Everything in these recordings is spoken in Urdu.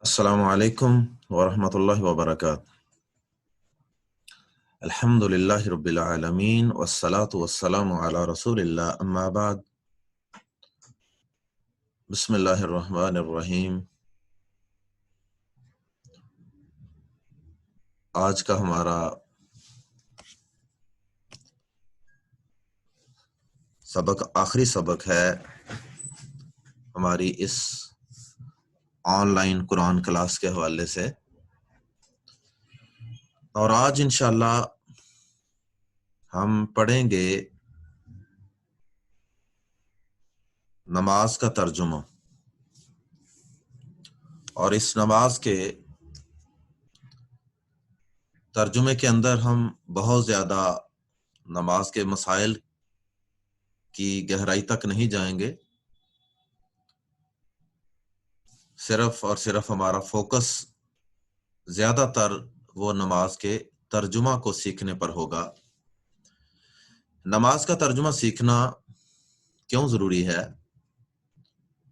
السلام علیکم ورحمۃ اللہ وبرکاتہ۔ الحمد للہ رب العالمین والصلاة والسلام علی رسول اللہ، اما بعد۔ بسم اللہ الرحمن الرحیم۔ آج کا ہمارا سبق آخری سبق ہے ہماری اس آن لائن قرآن کلاس کے حوالے سے، اور آج انشاءاللہ ہم پڑھیں گے نماز کا ترجمہ، اور اس نماز کے ترجمے کے اندر ہم بہت زیادہ نماز کے مسائل کی گہرائی تک نہیں جائیں گے، صرف اور صرف ہمارا فوکس زیادہ تر وہ نماز کے ترجمہ کو سیکھنے پر ہوگا۔ نماز کا ترجمہ سیکھنا کیوں ضروری ہے؟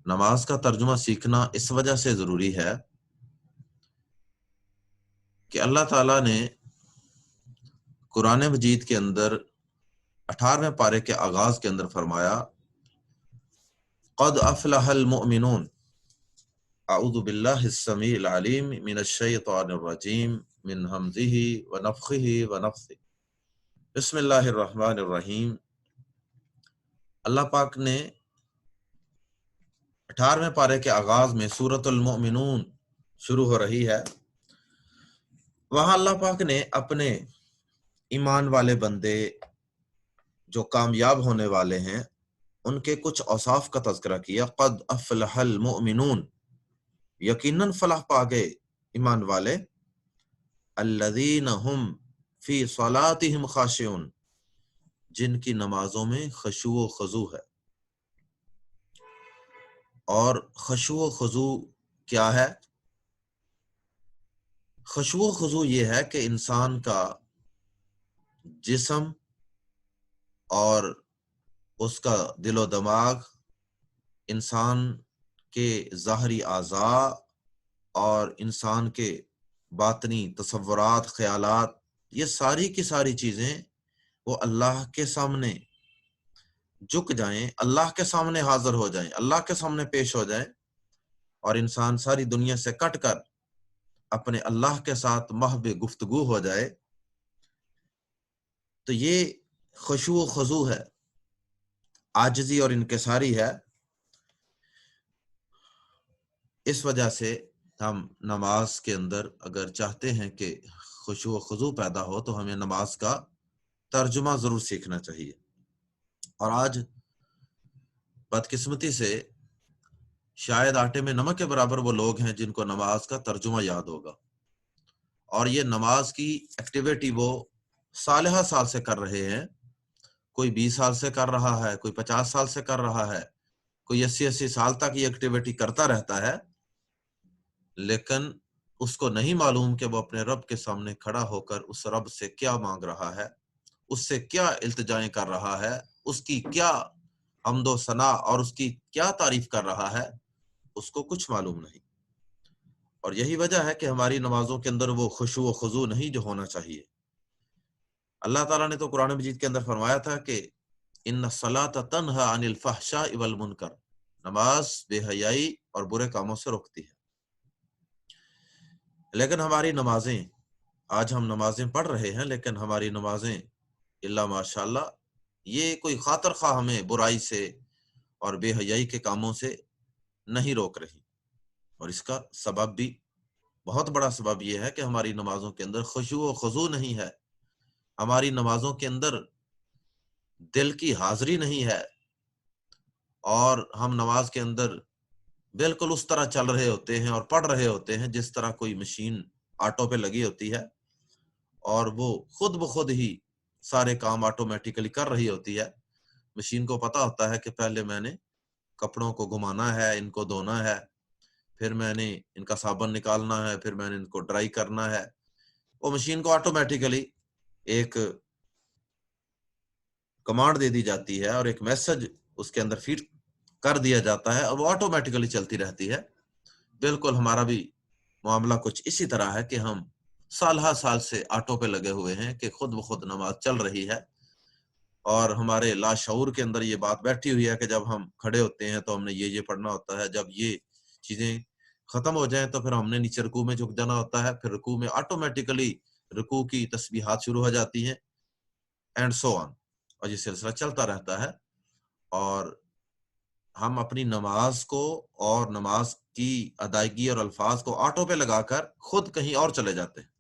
نماز کا ترجمہ سیکھنا اس وجہ سے ضروری ہے کہ اللہ تعالیٰ نے قرآن مجید کے اندر 18ویں پارے کے آغاز کے اندر فرمایا، قد افلح المؤمنون، اعوذ باللہ السمیع العلیم من الشیطان الرجیم من ہمزہ ونفخہ ونفثہ، بسم اللہ الرحمن الرحیم۔ اللہ پاک نے 18ویں پارے کے آغاز میں سورۃ المؤمنون شروع ہو رہی ہے، وہاں اللہ پاک نے اپنے ایمان والے بندے جو کامیاب ہونے والے ہیں ان کے کچھ اوصاف کا تذکرہ کیا۔ قد افلح المؤمنون، یقیناً فلاح پا گئے ایمان والے، الذین هم فی صلاتہم خاشعون، جن کی نمازوں میں خشوع و خضوع ہے۔ اور خشوع و خضوع کیا ہے؟ خشوع و خضوع یہ ہے کہ انسان کا جسم اور اس کا دل و دماغ، انسان کے ظاہری اعضاء اور انسان کے باطنی تصورات، خیالات، یہ ساری کی ساری چیزیں وہ اللہ کے سامنے جھک جائیں، اللہ کے سامنے حاضر ہو جائیں، اللہ کے سامنے پیش ہو جائیں، اور انسان ساری دنیا سے کٹ کر اپنے اللہ کے ساتھ محض گفتگو ہو جائے، تو یہ خشوع و خضوع ہے، عاجزی اور انکساری ہے۔ اس وجہ سے ہم نماز کے اندر اگر چاہتے ہیں کہ خشوع و خضوع پیدا ہو تو ہمیں نماز کا ترجمہ ضرور سیکھنا چاہیے۔ اور آج بدقسمتی سے شاید آٹے میں نمک کے برابر وہ لوگ ہیں جن کو نماز کا ترجمہ یاد ہوگا، اور یہ نماز کی ایکٹیویٹی وہ سالہ سال سے کر رہے ہیں، کوئی 20 سال سے کر رہا ہے، کوئی 50 سال سے کر رہا ہے، کوئی 80 سال تک یہ ایکٹیویٹی کرتا رہتا ہے، لیکن اس کو نہیں معلوم کہ وہ اپنے رب کے سامنے کھڑا ہو کر اس رب سے کیا مانگ رہا ہے، اس سے کیا التجائیں کر رہا ہے، اس کی کیا حمد و ثنا اور اس کی کیا تعریف کر رہا ہے، اس کو کچھ معلوم نہیں۔ اور یہی وجہ ہے کہ ہماری نمازوں کے اندر وہ خشوع و خضوع نہیں جو ہونا چاہیے۔ اللہ تعالیٰ نے تو قرآن مجید کے اندر فرمایا تھا کہ ان الصلاۃ تنہی عن الفحشاء والمنکر، نماز بے حیائی اور برے کاموں سے روکتی ہے۔ لیکن ہماری نمازیں، آج ہم نمازیں پڑھ رہے ہیں، لیکن ہماری نمازیں اللہ ماشاءاللہ یہ کوئی خاطر خواہ ہمیں برائی سے اور بے حیائی کے کاموں سے نہیں روک رہی۔ اور اس کا سبب بھی، بہت بڑا سبب یہ ہے کہ ہماری نمازوں کے اندر خشوع و خضوع نہیں ہے، ہماری نمازوں کے اندر دل کی حاضری نہیں ہے، اور ہم نماز کے اندر بالکل اس طرح چل رہے ہوتے ہیں اور پڑھ رہے ہوتے ہیں جس طرح کوئی مشین آٹو پہ لگی ہوتی ہے اور وہ خود بخود ہی سارے کام آٹومیٹیکلی کر رہی ہوتی ہے۔ مشین کو پتا ہوتا ہے کہ پہلے میں نے کپڑوں کو گھمانا ہے، ان کو دھونا ہے، پھر میں نے ان کا صابن نکالنا ہے، پھر میں نے ان کو ڈرائی کرنا ہے۔ وہ مشین کو آٹومیٹیکلی ایک کمانڈ دے دی جاتی ہے اور ایک میسج اس کے اندر فیڈ کر دیا جاتا ہے، اور وہ آٹومیٹیکلی چلتی رہتی ہے۔ بالکل ہمارا بھی معاملہ کچھ اسی طرح ہے کہ ہم سال ہر سال سے آٹو پہ لگے ہوئے ہیں کہ خود بخود نماز چل رہی ہے، اور ہمارے لاشعور کے اندر یہ بات بیٹھی ہوئی ہے کہ جب ہم کھڑے ہوتے ہیں تو ہم نے یہ پڑھنا ہوتا ہے، جب یہ چیزیں ختم ہو جائیں تو پھر ہم نے نیچے رکوع میں جھک جانا ہوتا ہے، پھر رکوع میں آٹومیٹیکلی رکوع کی تسبیحات شروع ہو جاتی ہیں، اینڈ سو آن، اور یہ سلسلہ چلتا رہتا ہے، اور ہم اپنی نماز کو اور نماز کی ادائیگی اور الفاظ کو آٹو پہ لگا کر خود کہیں اور چلے جاتے ہیں۔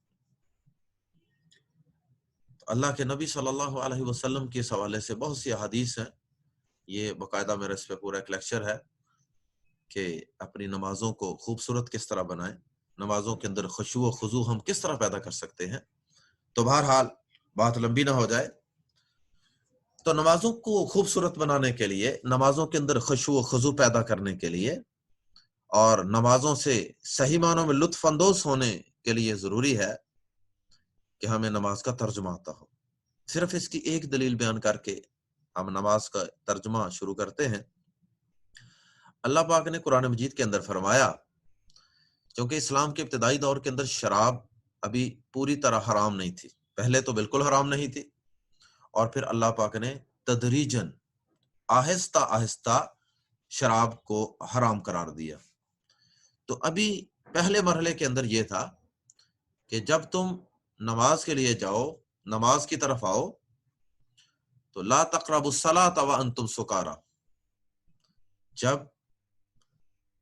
اللہ کے نبی صلی اللہ علیہ وسلم کے اس حوالے سے بہت سی احادیث ہیں، یہ باقاعدہ میرا اس پہ پورا ایک لیکچر ہے کہ اپنی نمازوں کو خوبصورت کس طرح بنائیں، نمازوں کے اندر خشوع و خضوع ہم کس طرح پیدا کر سکتے ہیں۔ تو بہرحال بات لمبی نہ ہو جائے، تو نمازوں کو خوبصورت بنانے کے لیے، نمازوں کے اندر خشوع و خضوع پیدا کرنے کے لیے، اور نمازوں سے صحیح معنوں میں لطف اندوز ہونے کے لیے ضروری ہے کہ ہمیں نماز کا ترجمہ آتا ہو۔ صرف اس کی ایک دلیل بیان کر کے ہم نماز کا ترجمہ شروع کرتے ہیں۔ اللہ پاک نے قرآن مجید کے اندر فرمایا، کیونکہ اسلام کے ابتدائی دور کے اندر شراب ابھی پوری طرح حرام نہیں تھی، پہلے تو بالکل حرام نہیں تھی، اور پھر اللہ پاک نے تدریجاً آہستہ آہستہ شراب کو حرام قرار دیا۔ تو ابھی پہلے مرحلے کے اندر یہ تھا کہ جب تم نماز کے لیے جاؤ، نماز کی طرف آؤ، تو لا تقربوا الصلاۃ وانتم سکارا، جب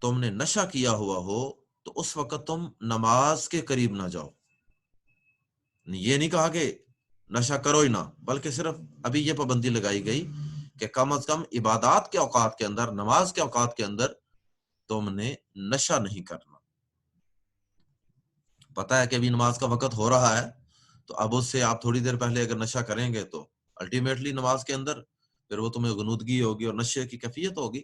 تم نے نشہ کیا ہوا ہو تو اس وقت تم نماز کے قریب نہ جاؤ۔ یہ نہیں کہا کہ نشہ کرو ہی نہ، بلکہ صرف ابھی یہ پابندی لگائی گئی کہ کم از کم عبادات کے اوقات کے اندر، نماز کے اوقات کے اندر تم نے نشہ نہیں کرنا۔ پتہ ہے کہ ابھی نماز کا وقت ہو رہا ہے، تو اب اس سے آپ تھوڑی دیر پہلے اگر نشہ کریں گے تو الٹیمیٹلی نماز کے اندر پھر وہ تمہیں غنودگی ہوگی اور نشے کی کیفیت ہوگی۔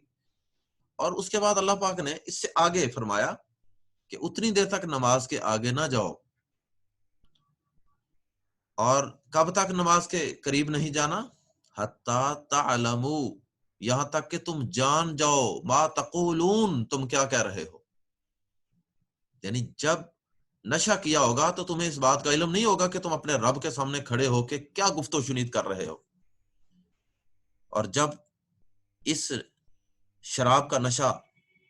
اور اس کے بعد اللہ پاک نے اس سے آگے فرمایا کہ اتنی دیر تک نماز کے آگے نہ جاؤ۔ اور کب تک نماز کے قریب نہیں جانا؟ حتی تعلموا، یہاں تک کہ تم جان جاؤ، ما تقولون، تم کیا کہہ رہے ہو۔ یعنی جب نشہ کیا ہوگا تو تمہیں اس بات کا علم نہیں ہوگا کہ تم اپنے رب کے سامنے کھڑے ہو کے کیا گفت و شنید کر رہے ہو۔ اور جب اس شراب کا نشہ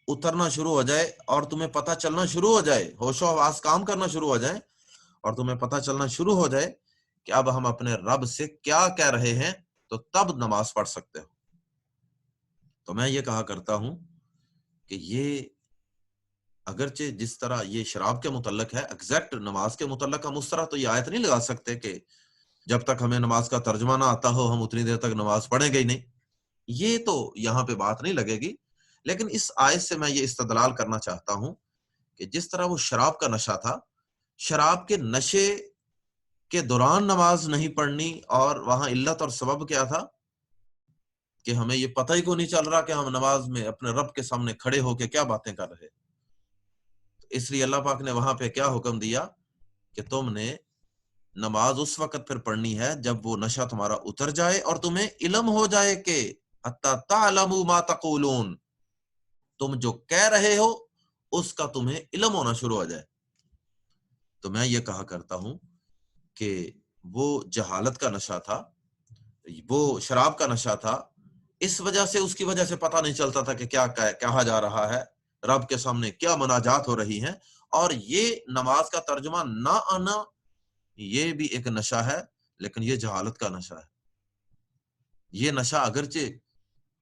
اترنا شروع ہو جائے اور تمہیں پتہ چلنا شروع ہو جائے، ہوش و حواس کام کرنا شروع ہو جائے، اور تمہیں پتہ چلنا شروع ہو جائے کہ اب ہم اپنے رب سے کیا کہہ رہے ہیں، تو تب نماز پڑھ سکتے ہو۔ تو میں یہ کہا کرتا ہوں کہ یہ اگرچہ جس طرح یہ شراب کے متعلق ہے، ایگزیکٹ نماز کے متعلق ہم اس طرح تو یہ آیت نہیں لگا سکتے کہ جب تک ہمیں نماز کا ترجمہ نہ آتا ہو ہم اتنی دیر تک نماز پڑھیں گے ہی نہیں، یہ تو یہاں پہ بات نہیں لگے گی۔ لیکن اس آیت سے میں یہ استدلال کرنا چاہتا ہوں کہ جس طرح وہ شراب کا نشہ تھا، شراب کے نشے کے دوران نماز نہیں پڑھنی، اور وہاں علت اور سبب کیا تھا کہ ہمیں یہ پتہ ہی کو نہیں چل رہا کہ ہم نماز میں اپنے رب کے سامنے کھڑے ہو کے کیا باتیں کر رہے۔ اس لیے اللہ پاک نے وہاں پہ کیا حکم دیا کہ تم نے نماز اس وقت پھر پڑھنی ہے جب وہ نشہ تمہارا اتر جائے اور تمہیں علم ہو جائے کہ حتی تعلموا ما تقولون، تم جو کہہ رہے ہو اس کا تمہیں علم ہونا شروع ہو جائے۔ تو میں یہ کہا کرتا ہوں کہ وہ جہالت کا نشہ تھا، وہ شراب کا نشہ تھا، اس وجہ سے، اس کی وجہ سے پتہ نہیں چلتا تھا کہ کیا کہا جا رہا ہے، رب کے سامنے کیا مناجات ہو رہی ہیں۔ اور یہ نماز کا ترجمہ نہ آنا، یہ بھی ایک نشہ ہے، لیکن یہ جہالت کا نشہ ہے۔ یہ نشہ اگرچہ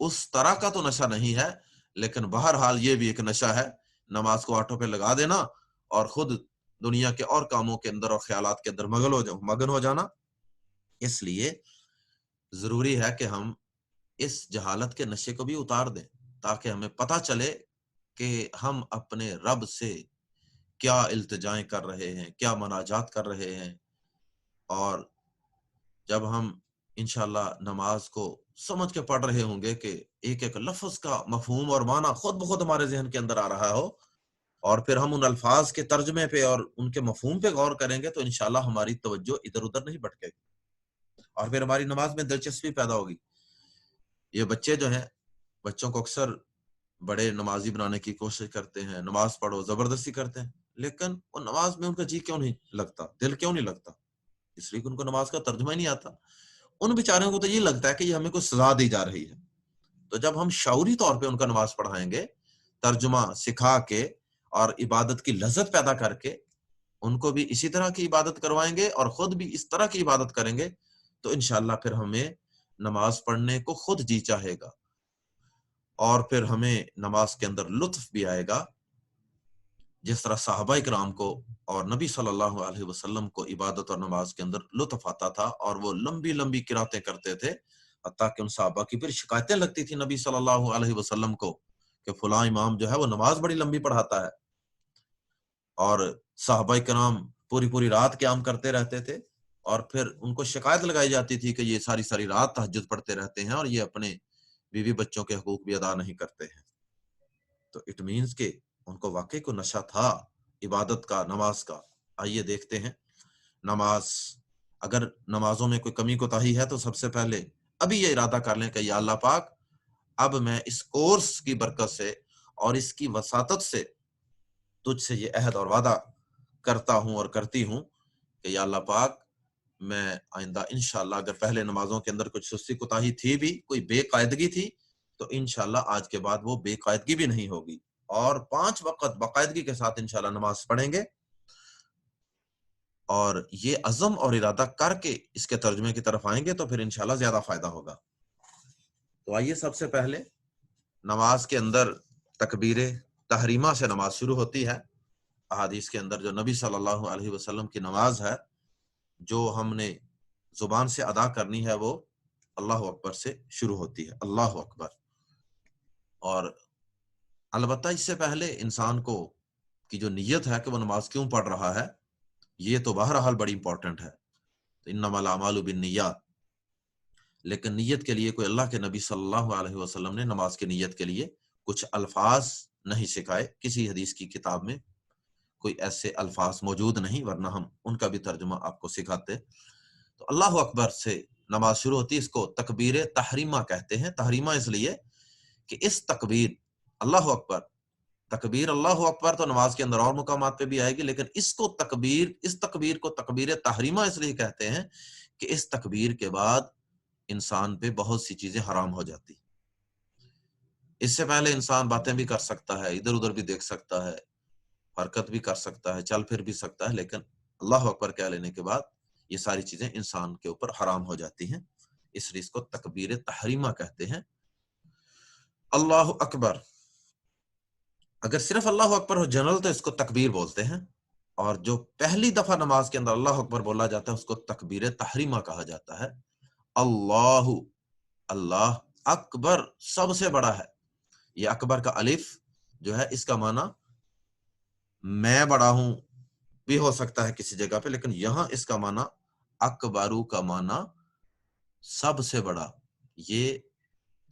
اس طرح کا تو نشہ نہیں ہے، لیکن بہرحال یہ بھی ایک نشہ ہے، نماز کو آٹو پہ لگا دینا اور خود دنیا کے اور کاموں کے اندر اور خیالات کے اندر مگن ہو جانا۔ اس لیے ضروری ہے کہ ہم اس جہالت کے نشے کو بھی اتار دیں، تاکہ ہمیں پتہ چلے کہ ہم اپنے رب سے کیا التجائیں کر رہے ہیں، کیا مناجات کر رہے ہیں۔ اور جب ہم انشاءاللہ نماز کو سمجھ کے پڑھ رہے ہوں گے کہ ایک ایک لفظ کا مفہوم اور معنی خود بخود ہمارے ذہن کے اندر آ رہا ہو، اور پھر ہم ان الفاظ کے ترجمے پہ اور ان کے مفہوم پہ غور کریں گے، تو انشاءاللہ ہماری توجہ ادھر ادھر نہیں بھٹکے گی اور پھر ہماری نماز میں دلچسپی پیدا ہوگی۔ یہ بچے جو ہیں، بچوں کو اکثر بڑے نمازی بنانے کی کوشش کرتے ہیں، نماز پڑھو زبردستی کرتے ہیں، لیکن وہ نماز میں ان کا جی کیوں نہیں لگتا، دل کیوں نہیں لگتا؟ اس لیے کہ ان کو نماز کا ترجمہ ہی نہیں آتا. ان بیچاروں کو تو یہ لگتا ہے کہ یہ ہمیں کوئی سزا دی جا رہی ہے. تو جب ہم شعوری طور پہ ان کا نماز پڑھائیں گے، ترجمہ سکھا کے اور عبادت کی لذت پیدا کر کے، ان کو بھی اسی طرح کی عبادت کروائیں گے اور خود بھی اس طرح کی عبادت کریں گے، تو انشاءاللہ پھر ہمیں نماز پڑھنے کو خود جی چاہے گا، اور پھر ہمیں نماز کے اندر لطف بھی آئے گا. جس طرح صحابہ کرام کو اور نبی صلی اللہ علیہ وسلم کو عبادت اور نماز کے اندر لطف آتا تھا، اور وہ لمبی لمبی قراتیں کرتے تھے، حتیٰ کہ ان صحابہ کی پھر شکایتیں لگتی تھی نبی صلی اللہ علیہ وسلم کو کہ فلاں امام جو ہے وہ نماز بڑی لمبی پڑھاتا ہے. اور صحابہ کرام پوری پوری رات قیام کرتے رہتے تھے، اور پھر ان کو شکایت لگائی جاتی تھی کہ یہ ساری ساری رات تہجد پڑھتے رہتے ہیں اور یہ اپنے بیوی بچوں کے حقوق بھی ادا نہیں کرتے ہیں. تو اٹ مینس کہ ان کو واقعی کو نشہ تھا عبادت کا، نماز کا. آئیے دیکھتے ہیں نماز. اگر نمازوں میں کوئی کمی کوتاہی ہے تو سب سے پہلے ابھی یہ ارادہ کر لیں کہ یا اللہ پاک، اب میں اس کورس کی برکت سے اور اس کی وساطت سے تجھ سے یہ عہد اور وعدہ کرتا ہوں اور کرتی ہوں کہ یا اللہ پاک، میں آئندہ انشاءاللہ اگر پہلے نمازوں کے اندر کچھ سستی کوتاہی تھی بھی، کوئی بے قاعدگی تھی، تو انشاءاللہ آج کے بعد وہ بے قاعدگی بھی نہیں ہوگی، اور 5 وقت باقاعدگی کے ساتھ انشاءاللہ نماز پڑھیں گے. اور یہ عزم اور ارادہ کر کے اس کے ترجمے کی طرف آئیں گے تو پھر انشاءاللہ زیادہ فائدہ ہوگا. تو آئیے سب سے پہلے نماز کے اندر تکبیر تحریمہ سے نماز شروع ہوتی ہے. احادیث کے اندر جو نبی صلی اللہ علیہ وسلم کی نماز ہے جو ہم نے زبان سے ادا کرنی ہے، وہ اللہ اکبر سے شروع ہوتی ہے، اللہ اکبر. اور البتہ اس سے پہلے انسان کو کی جو نیت ہے کہ وہ نماز کیوں پڑھ رہا ہے، یہ تو بہرحال بڑی امپورٹنٹ ہے. انما الاعمال بالنیات. لیکن نیت کے لیے کوئی اللہ کے نبی صلی اللہ علیہ وسلم نے نماز کی نیت کے لیے کچھ الفاظ نہیں سکھائے. کسی حدیث کی کتاب میں کوئی ایسے الفاظ موجود نہیں، ورنہ ہم ان کا بھی ترجمہ آپ کو سکھاتے. تو اللہ اکبر سے نماز شروع ہوتی ہے. اس کو تکبیر تحریمہ کہتے ہیں. تحریمہ اس لیے کہ اس تکبیر اللہ اکبر، تکبیر اللہ اکبر تو نماز کے اندر اور مقامات پہ بھی آئے گی، لیکن اس تکبیر کو تکبیر تحریمہ اس لیے کہتے ہیں کہ اس تکبیر کے بعد انسان پہ بہت سی چیزیں حرام ہو جاتی. اس سے پہلے انسان باتیں بھی کر سکتا ہے، ادھر ادھر بھی دیکھ سکتا ہے، حرکت بھی کر سکتا ہے، چل پھر بھی سکتا ہے، لیکن اللہ اکبر کہہ لینے کے بعد یہ ساری چیزیں انسان کے اوپر حرام ہو جاتی ہیں. اس لیے اس کو تکبیر تحریمہ کہتے ہیں. اللہ اکبر، اگر صرف اللہ اکبر ہو جنرل تو اس کو تکبیر بولتے ہیں، اور جو پہلی دفعہ نماز کے اندر اللہ اکبر بولا جاتا ہے اس کو تکبیر تحریمہ کہا جاتا ہے. اللہ، اللہ اکبر سب سے بڑا ہے. یہ اکبر کا الف جو ہے اس کا معنی میں بڑا ہوں بھی ہو سکتا ہے کسی جگہ پہ، لیکن یہاں اس کا معنی اکبرو کا معنی سب سے بڑا. یہ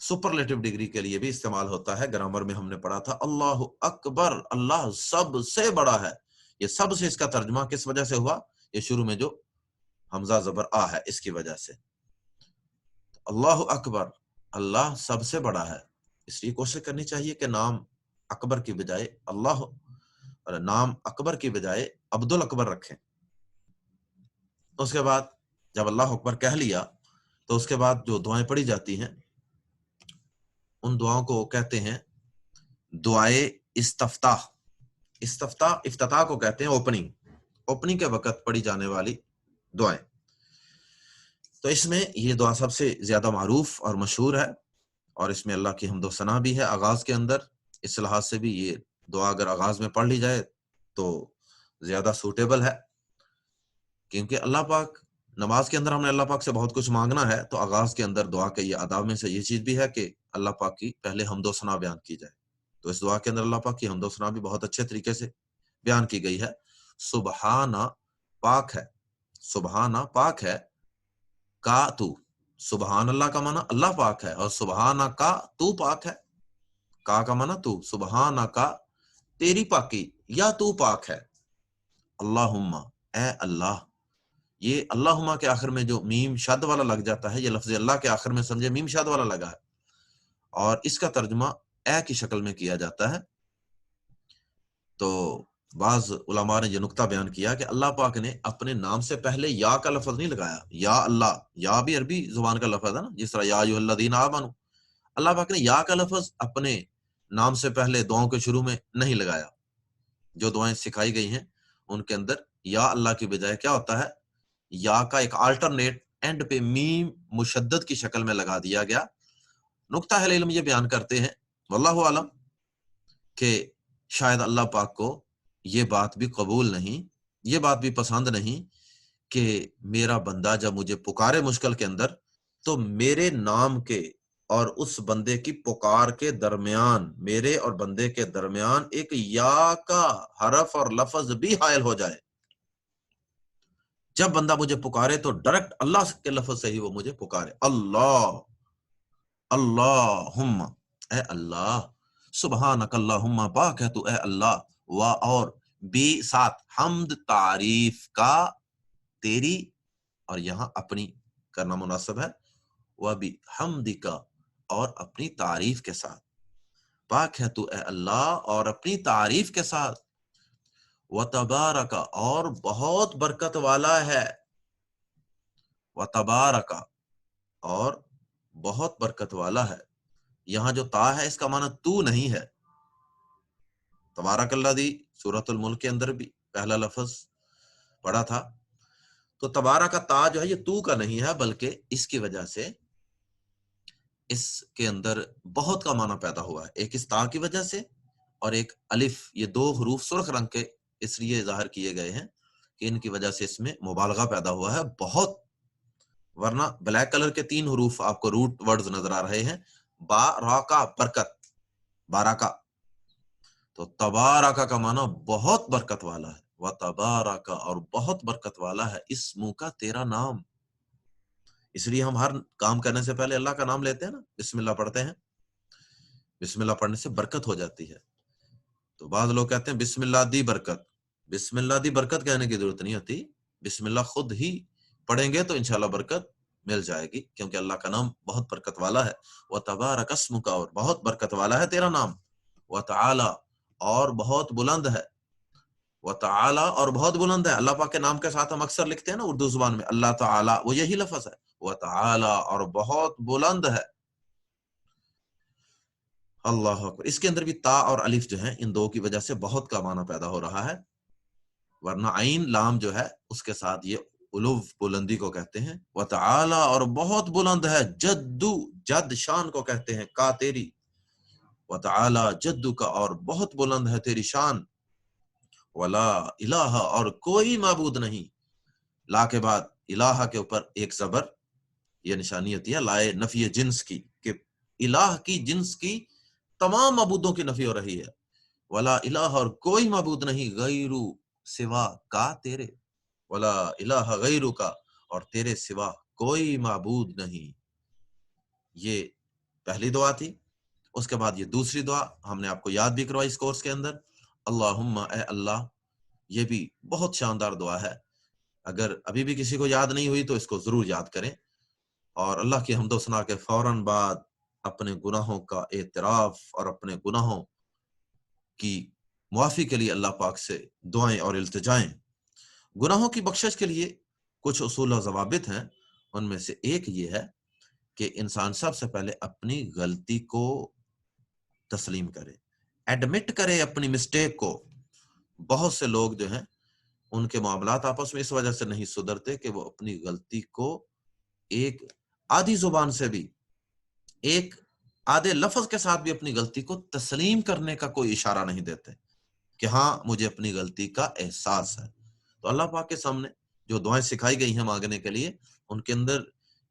سپرلیٹو ڈگری کے لیے بھی استعمال ہوتا ہے. گرامر میں ہم نے پڑھا تھا اللہ اکبر، اللہ سب سے بڑا ہے. یہ سب سے اس کا ترجمہ کس وجہ سے ہوا؟ یہ شروع میں جو حمزہ زبر آ ہے اس کی وجہ سے. اللہ اکبر، اللہ سب سے بڑا ہے. اس لیے کوشش کرنی چاہیے کہ نام اکبر کی بجائے نام اکبر کی بجائے عبد الاکبر رکھیں. اس کے بعد جب اللہ اکبر کہہ لیا تو اس کے بعد جو دعائیں پڑھی جاتی ہیں ان دعاؤں کو کہتے ہیں دعائے استفتاح. افتتاح کو کہتے ہیں اوپننگ کے وقت پڑھی جانے والی دعائیں. تو اس میں یہ دعا سب سے زیادہ معروف اور مشہور ہے، اور اس میں اللہ کی حمد و ثنا بھی ہے آغاز کے اندر. اس لحاظ سے بھی یہ دعا اگر آغاز میں پڑھ لی جائے تو زیادہ سوٹیبل ہے، کیونکہ اللہ پاک نماز کے اندر ہم نے اللہ پاک سے بہت کچھ مانگنا ہے. تو آغاز کے اندر دعا کے یہ آداب میں سے یہ چیز بھی ہے کہ اللہ پاک کی پہلے حمد و ثنا بیان کی جائے. تو اس دعا کے اندر اللہ پاک کی حمد و ثنا بھی بہت اچھے طریقے سے بیان کی گئی ہے. سبحانہ پاک ہے، سبحانہ پاک ہے، کا تو، سبحان اللہ کا معنی اللہ پاک ہے، اور سبحانہ کا تو پاک ہے. کا معنی تو، سبحانہ کا تیری پاکی یا تو پاک ہے. اللہم، اے اللہ. یہ اللہم کے آخر میں جو میم شد والا لگ جاتا ہے، یہ لفظ اللہ کے آخر میں سمجھے میم شد والا لگا ہے، اور اس کا ترجمہ اے کی شکل میں کیا جاتا ہے. تو بعض علماء نے یہ نقطہ بیان کیا کہ اللہ پاک نے اپنے نام سے پہلے یا کا لفظ نہیں لگایا. یا اللہ، یا بھی عربی زبان کا لفظ ہے نا، جس طرح یا ایھا الذین آمنوا. اللہ پاک نے یا کا لفظ اپنے نام سے پہلے دعاؤں کے شروع میں نہیں لگایا. جو دعائیں سکھائی گئی ہیں ان کے اندر یا اللہ کی بجائے کیا ہوتا ہے، یا کا ایک آلٹرنیٹ اینڈ پہ میم مشدد کی شکل میں لگا دیا گیا. نقطہ اہل علم یہ بیان کرتے ہیں واللہ عالم کہ شاید اللہ پاک کو یہ بات بھی قبول نہیں، یہ بات بھی پسند نہیں کہ میرا بندہ جب مجھے پکارے مشکل کے اندر تو میرے نام کے اور اس بندے کی پکار کے درمیان، میرے اور بندے کے درمیان ایک یا کا حرف اور لفظ بھی حائل ہو جائے. جب بندہ مجھے پکارے تو ڈائریکٹ اللہ کے لفظ سے ہی وہ مجھے پکارے، اللہ اللہم، اے اللہ، سبحانک اللہم، پاک ہے تو اے اللہ، اور بھی ساتھ حمد تعریف کا تیری، اور یہاں اپنی کرنا مناسب ہے، وہ بھی حمد کا اور اپنی تعریف کے ساتھ. پاک ہے تو اے اللہ اور اپنی تعریف کے ساتھ. وتبارک، اور بہت برکت والا ہے. وتبارک، اور بہت برکت والا ہے. یہاں جو تا ہے اس کا معنی تو نہیں ہے. تبارک اللہ دی سورۃ الملک کے اندر بھی پہلا لفظ پڑھا تھا. تو تبارک کا تا جو ہے یہ تو کا نہیں ہے، بلکہ اس کی وجہ سے اس کے اندر بہت کا معنی پیدا ہوا ہے. ایک اس تا کی وجہ سے اور ایک الف، یہ دو حروف سرخ رنگ کے اس لیے ظاہر کیے گئے ہیں کہ ان کی وجہ سے اس میں مبالغہ پیدا ہوا ہے بہت. ورنہ بلیک کلر کے 3 حروف آپ کو روٹ ورڈز نظر آ رہے ہیں، با را کا برکت، بارکا. تو تبارکا کا معنی بہت برکت والا ہے. و تبارکا، اور بہت برکت والا ہے اسمو کا تیرا نام. اس لیے ہم ہر کام کرنے سے پہلے اللہ کا نام لیتے ہیں نا، بسم اللہ پڑھتے ہیں. بسم اللہ پڑھنے سے برکت ہو جاتی ہے. تو بعض لوگ کہتے ہیں بسم اللہ دی برکت. بسم اللہ دی برکت کہنے کی ضرورت نہیں ہوتی. بسم اللہ خود ہی پڑھیں گے تو انشاءاللہ برکت مل جائے گی، کیونکہ اللہ کا نام بہت برکت والا ہے. وَتَبَارَكَ اسْمُكَ، اور بہت برکت والا ہے تیرا نام. وَتَعَالَى، اور بہت بلند ہے. وَتَعَالَى، اور بہت بلند ہے. اللہ پاک کے نام کے ساتھ ہم اکثر لکھتے ہیں نا اردو زبان میں اللہ تعالی، وہ یہی لفظ ہے. وَتَعَالَى، اور بہت بلند ہے. اللہ اکبر. اس کے اندر بھی تا اور الف جو ہیں ان دو کی وجہ سے بہت کا معنی پیدا ہو رہا ہے. ورنہ عین لام جو ہے اس کے ساتھ یہ علو، بلندی کو کہتے ہیں. وتعالی، اور بہت بلند ہے. جدو، جد شان کو کہتے ہیں کا تیری. وتعالی جدو کا، اور بہت بلند ہے تیری شان. ولا الہ، اور کوئی معبود نہیں. لا کے بعد الہ کے اوپر ایک زبر، یہ نشانی ہوتی ہے لائے نفی جنس کی، کہ الہ کی جنس کی تمام معبودوں کی نفی ہو رہی ہے. ولا الہ، اور کوئی معبود نہیں، غیرو، سوا کا تیرے. ولا الہ غیرو کا، اور تیرے سوا کوئی معبود نہیں. یہ پہلی دعا تھی. اس کے بعد یہ دوسری دعا ہم نے آپ کو یاد بھی کروائی اس کورس کے اندر. اللہم، اے اللہ. یہ بھی بہت شاندار دعا ہے. اگر ابھی بھی کسی کو یاد نہیں ہوئی تو اس کو ضرور یاد کریں، اور اللہ کی حمد و ثنا کے فوراً بعد اپنے گناہوں کا اعتراف اور اپنے گناہوں کی معافی کے لیے اللہ پاک سے دعائیں اور التجائیں. گناہوں کی بخشش کے لیے کچھ اصول و ضوابط ہیں. ان میں سے ایک یہ ہے کہ انسان سب سے پہلے اپنی غلطی کو تسلیم کرے، ایڈمٹ کرے اپنی مسٹیک کو. بہت سے لوگ جو ہیں ان کے معاملات آپس میں اس وجہ سے نہیں سدھرتے کہ وہ اپنی غلطی کو ایک آدھی زبان سے بھی، ایک آدھے لفظ کے ساتھ بھی اپنی غلطی کو تسلیم کرنے کا کوئی اشارہ نہیں دیتے کہ ہاں مجھے اپنی غلطی کا احساس ہے. تو اللہ پاک کے سامنے جو دعائیں سکھائی گئی ہیں مانگنے کے لیے، ان کے اندر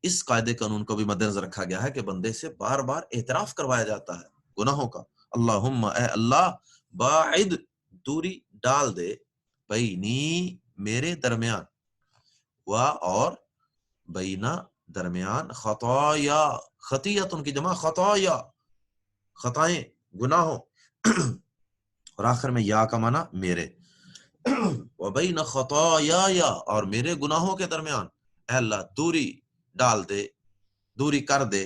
اس قاعدے قانون کو بھی مد نظر رکھا گیا ہے کہ بندے سے بار بار اعتراف کروایا جاتا ہے گناہوں کا. اللہم، اے اللہ، باعد، دوری ڈال دے، بینی، میرے درمیان، اور بینا، درمیان، خطایا، خطیت ان کی جمع خطایا، خطائیں، گناہوں، اور آخر میں یا کا معنی میرے. وبین خطایا، اور میرے گناہوں کے درمیان اے اللہ دوری ڈال دے، دوری کر دے،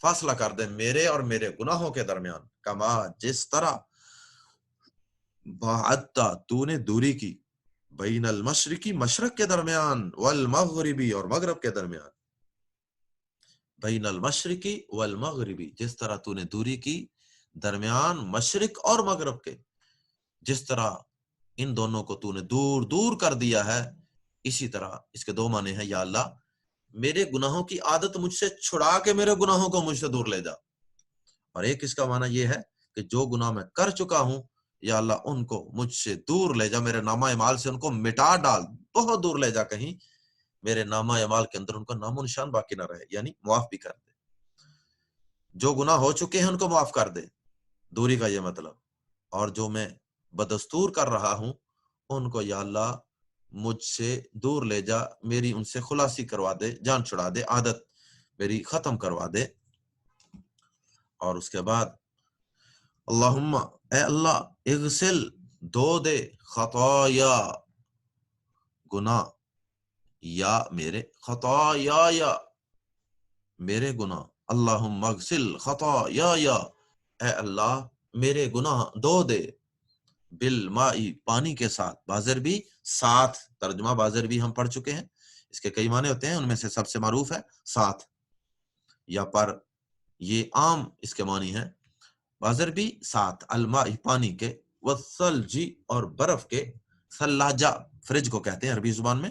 فاصلہ کر دے میرے اور میرے گناہوں کے درمیان. کما، جس طرح بعدتا تو نے دوری کی، بین المشرقی مشرق کے درمیان، والمغربی اور مغرب کے درمیان، بین المشرقی والمغربی، جس طرح تو نے دوری کی درمیان مشرق اور مغرب کے، جس طرح ان دونوں کو تو نے دور دور کر دیا ہے، اسی طرح اس کے دو معنی ہیں، یا اللہ میرے گناہوں کی عادت مجھ سے چھڑا کے میرے گناہوں کو مجھ سے دور لے جا، اور ایک اس کا معنی یہ ہے کہ جو گناہ میں کر چکا ہوں یا اللہ ان کو مجھ سے دور لے جا، میرے نامہ اعمال سے ان کو مٹا ڈال، بہت دور لے جا، کہیں میرے نامہ اعمال کے اندر ان کا نام و نشان باقی نہ رہے، یعنی معاف بھی کر دے، جو گناہ ہو چکے ہیں ان کو معاف کر دے، دوری کا یہ مطلب، اور جو میں بدستور کر رہا ہوں ان کو یا اللہ مجھ سے دور لے جا، میری ان سے خلاصی کروا دے، جان چھڑا دے، عادت میری ختم کروا دے۔ اور اس کے بعد اللہم اے اللہ اغسل دھو دے خطایا گناہ، یا میرے خطایا یا میرے گناہ، اللہم اغسل خطایا یا اے اللہ میرے گناہ دھو دے، بالمائی پانی کے ساتھ، بازر بھی ساتھ، ترجمہ بازر بھی ہم پڑھ چکے ہیں، اس کے کئی معنی ہوتے ہیں، ان میں سے سب سے معروف ہے ساتھ یا پر، یہ عام اس کے معنی ہے، بازر بھی ساتھ، المائی پانی کے، والثلجی اور برف کے، ثلاجہ فریج کو کہتے ہیں عربی زبان میں،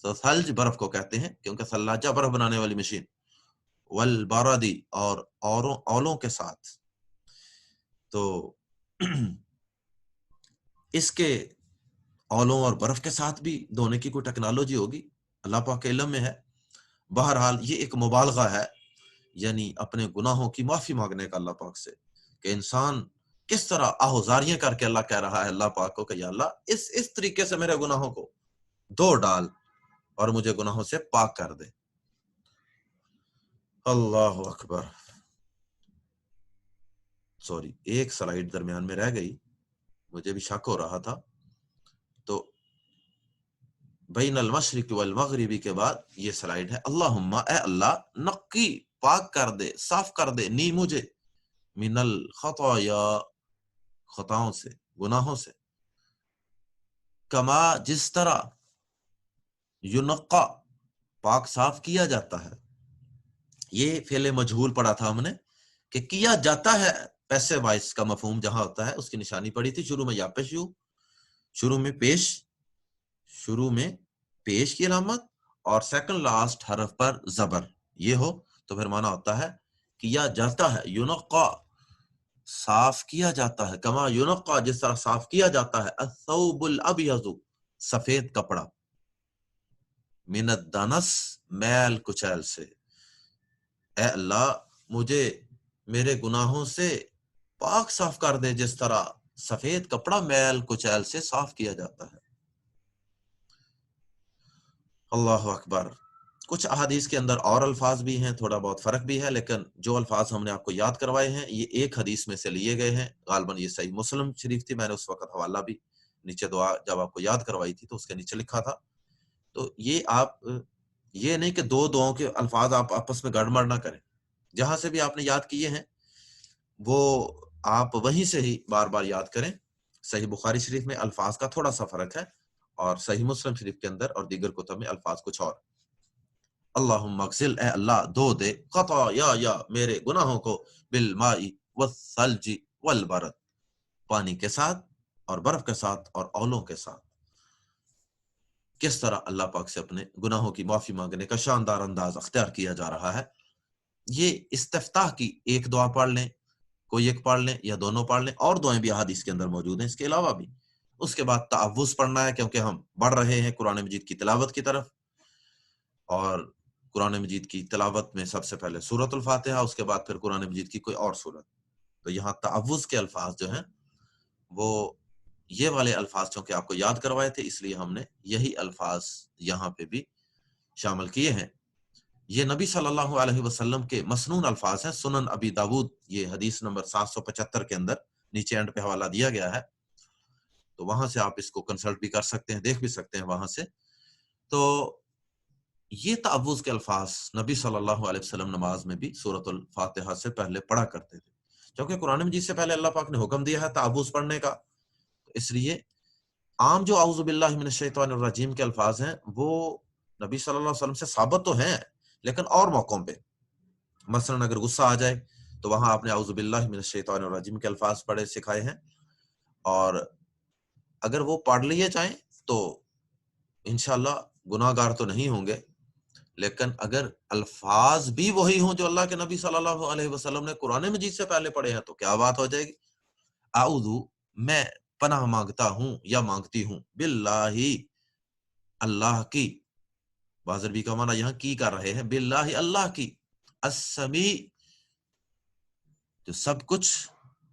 ثلج برف کو کہتے ہیں کیونکہ ثلاجہ برف بنانے والی مشین، والبردی اور اولوں کے ساتھ، تو اس کے اولوں اور برف کے ساتھ بھی دھونے کی کوئی ٹیکنالوجی ہوگی، اللہ پاک کے علم میں ہے، بہرحال یہ ایک مبالغہ ہے، یعنی اپنے گناہوں کی معافی مانگنے کا اللہ پاک سے، کہ انسان کس طرح آہوزاریاں کر کے اللہ کہہ رہا ہے اللہ پاک کو کہ یا اللہ اس طریقے سے میرے گناہوں کو دھو ڈال اور مجھے گناہوں سے پاک کر دے۔ اللہ اکبر، سوری ایک سلائیڈ درمیان میں رہ گئی، مجھے بھی شک ہو رہا تھا، تو بین المشرق والمغربی کے بعد یہ سلائیڈ ہے، اللہم اے اللہ نقی پاک کر دے، صاف کر دے، نی مجھے، من الخطایا خطاؤں سے، گناہوں سے، کما جس طرح، ینقا پاک صاف کیا جاتا ہے، یہ فعل مجہول پڑھا تھا ہم نے کہ کیا جاتا ہے، پیسے وائس کا مفہوم جہاں ہوتا ہے اس کی نشانی پڑھی تھی، شروع میں یا پیش، شروع میں پیش کی علامت اور سیکنڈ لاسٹ حرف پر زبر یہ ہو تو پھر معنی ہوتا ہے کیا جاتا ہے، ینقا صاف کیا جاتا ہے، کما ینقا جس طرح صاف کیا جاتا ہے، الثوب الابیض سفید کپڑا، من الدنس میل کچیل سے، اے اللہ مجھے میرے گناہوں سے پاک صاف کر دے جس طرح سفید کپڑا میل کچیل سے صاف کیا جاتا ہے۔ اللہ اکبر، کچھ احادیث کے اندر اور الفاظ بھی ہیں، تھوڑا بہت فرق بھی ہے، لیکن جو الفاظ ہم نے آپ کو یاد کروائے ہیں یہ ایک حدیث میں سے لیے گئے ہیں، غالباً یہ صحیح مسلم شریف تھی، میں نے اس وقت حوالہ بھی نیچے دعا جب آپ کو یاد کروائی تھی تو اس کے نیچے لکھا تھا، تو یہ آپ یہ نہیں کہ دو دعاؤں کے الفاظ آپ آپس میں گڑبڑ نہ کریں، جہاں سے بھی آپ نے یاد کیے ہیں وہ آپ وہیں سے ہی بار بار یاد کریں، صحیح بخاری شریف میں الفاظ کا تھوڑا سا فرق ہے اور صحیح مسلم شریف کے اندر اور دیگر کتب میں الفاظ کچھ اور۔ اللہم اغسل اے اللہ دھو دے خطایا میرے گناہوں کو، بالمائی والثلج والبرد پانی کے ساتھ اور برف کے ساتھ اور اولوں کے ساتھ۔ کس طرح اللہ پاک سے اپنے گناہوں کی معافی مانگنے کا شاندار انداز اختیار کیا جا رہا ہے، یہ استفتاح کی ایک دعا پڑھ لیں، کوئی ایک پڑھ لیں یا دونوں پڑھ لیں، اور دعائیں بھی احادیث کے اندر موجود ہیں اس کے علاوہ بھی، اس کے بعد تعوذ پڑھنا ہے کیونکہ ہم بڑھ رہے ہیں قرآن مجید کی تلاوت کی طرف، اور قرآن مجید کی تلاوت میں سب سے پہلے سورۃ الفاتحہ، اس کے بعد پھر قرآن مجید کی کوئی اور سورت، تو یہاں تعوذ کے الفاظ جو ہیں وہ یہ والے الفاظ چونکہ آپ کو یاد کروائے تھے اس لیے ہم نے یہی الفاظ یہاں پہ بھی شامل کیے ہیں۔ یہ نبی صلی اللہ علیہ وسلم کے مسنون الفاظ ہیں، سنن ابی داود، یہ حدیث نمبر 775 کے اندر نیچے اینڈ پہ حوالہ دیا گیا ہے، تو وہاں سے آپ اس کو کنسلٹ بھی کر سکتے ہیں، دیکھ بھی سکتے ہیں وہاں سے۔ تو یہ تعوذ کے الفاظ نبی صلی اللہ علیہ وسلم نماز میں بھی سورۃ الفاتحہ سے پہلے پڑھا کرتے تھے، کیونکہ قرآن مجید سے پہلے اللہ پاک نے حکم دیا ہے تعوذ پڑھنے کا، اس لیے عام جو اعوذ باللہ من الشیطان الرجیم کے الفاظ ہیں وہ نبی صلی اللہ علیہ وسلم سے ثابت تو ہیں، لیکن اور موقعوں پہ مثلا اگر غصہ آ جائے تو وہاں آپ نے اعوذ باللہ من الشیطان الرجیم کے الفاظ پڑھے سکھائے ہیں، اور اگر وہ پڑھ لیے جائیں تو انشاءاللہ گناہ گار تو نہیں ہوں گے، لیکن اگر الفاظ بھی وہی ہوں جو اللہ کے نبی صلی اللہ علیہ وسلم نے قرآن مجید سے پہلے پڑھے ہیں تو کیا بات ہو جائے گی. اعوذ، میں پناہ مانگتا ہوں یا مانگتی ہوں، باللہ، اللہ کی، بازربی کا معنی یہاں کی کر رہے ہیں، باللہ اللہ کی، السمیع جو سب کچھ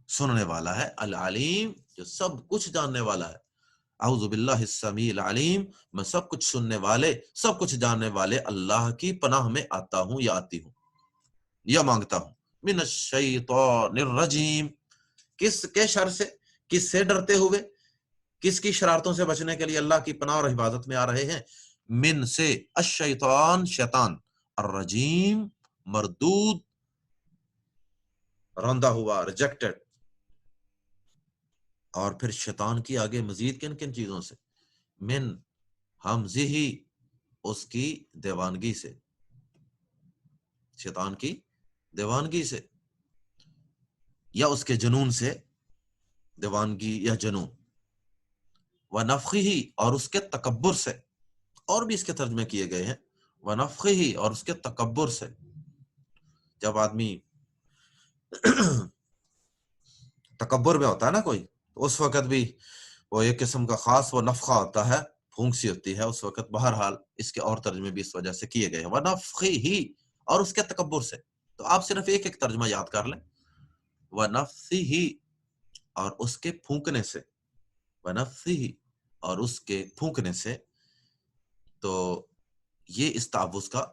سننے والا ہے، العلیم جو سب کچھ جاننے والا ہے. اعوذ باللہ السمیع العلیم، میں سب کچھ سننے والے سب کچھ جاننے والے اللہ کی پناہ میں آتا ہوں یا آتی ہوں یا مانگتا ہوں. من الشیطان الرجیم، کس کے شر سے، کس سے ڈرتے ہوئے، کس کی شرارتوں سے بچنے کے لیے اللہ کی پناہ اور حفاظت میں آ رہے ہیں؟ من سے، الشیطان شیطان، الرجیم مردود، روندا ہوا، ریجیکٹڈ. اور پھر شیطان کی آگے مزید کن کن چیزوں سے؟ من حمزہ، اس کی دیوانگی سے، شیطان کی دیوانگی سے یا اس کے جنون سے، دیوانگی یا جنون، ونفخہ، اور اس کے تکبر سے، اور بھی اس کے ترجمے کیے گئے ہیں، ونفخہ، اور اس کے تکبر سے. جب آدمی تکبر میں ہوتا ہے نا کوئی، تو اس وقت بھی وہ ایک قسم کا خاص وہ نفخہ ہوتا ہے، پھونک سی ہوتی ہے اس وقت. بہرحال اس کے اور ترجمے بھی اس وجہ سے کیے گئے ہیں، ونفخہ، اور اس کے تکبر سے. تو آپ صرف ایک ایک ترجمہ یاد کر لیں، ونفثہ، اور اس کے پھونکنے سے، ونفثہ، اور اس کے پھونکنے سے. تو یہ اس تعوذ کا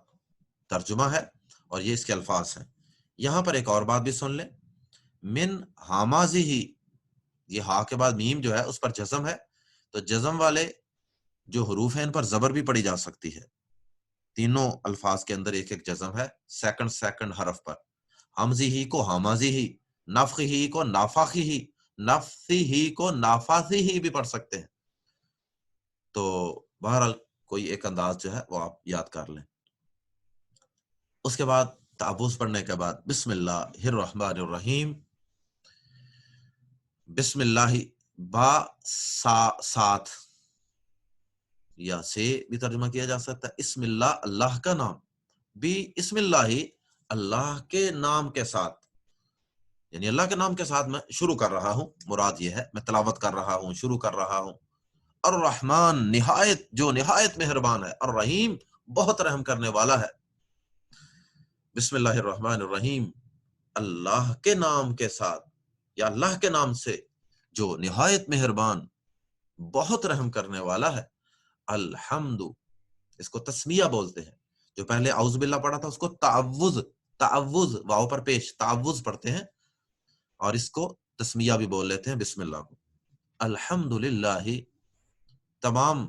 ترجمہ ہے اور یہ اس کے الفاظ ہیں. یہاں پر ایک اور بات بھی سن لیں، من حمازہ، یہ ہا کے بعد میم جو ہے اس پر جزم ہے، تو جزم والے جو حروف ہیں ان پر زبر بھی پڑی جا سکتی ہے. تینوں الفاظ کے اندر ایک ایک جزم ہے سیکنڈ حرف پر. حمزہ ہی کو حمازہ ہی، نفخ ہی کو نافاخ ہی، نفسی ہی کو نافاسی ہی بھی پڑھ سکتے ہیں. تو بہرحال کوئی ایک انداز جو ہے وہ آپ یاد کر لیں. اس کے بعد تعوذ پڑھنے کے بعد بسم اللہ الرحمن الرحیم، بسم اللہ، با ساتھ یا سے بھی ترجمہ کیا جا سکتا ہے. اسم اللہ، اللہ کا نام، بھی اسم اللہ، اللہ کے نام کے ساتھ، یعنی اللہ کے نام کے ساتھ میں شروع کر رہا ہوں. مراد یہ ہے میں تلاوت کر رہا ہوں، شروع کر رہا ہوں. الرحمن، نہایت جو نہایت مہربان ہے، الرحیم بہت رحم کرنے والا ہے. بسم اللہ الرحمن الرحیم، اللہ کے نام کے ساتھ یا اللہ کے نام سے جو نہایت مہربان بہت رحم کرنے والا ہے. الحمد، اس کو تسمیہ بولتے ہیں. جو پہلے اعوذ باللہ پڑھا تھا اس کو تعوذ واو پر پیش تعوذ پڑھتے ہیں، اور اس کو تسمیہ بھی بول لیتے ہیں بسم اللہ کو. الحمد للہ، تمام،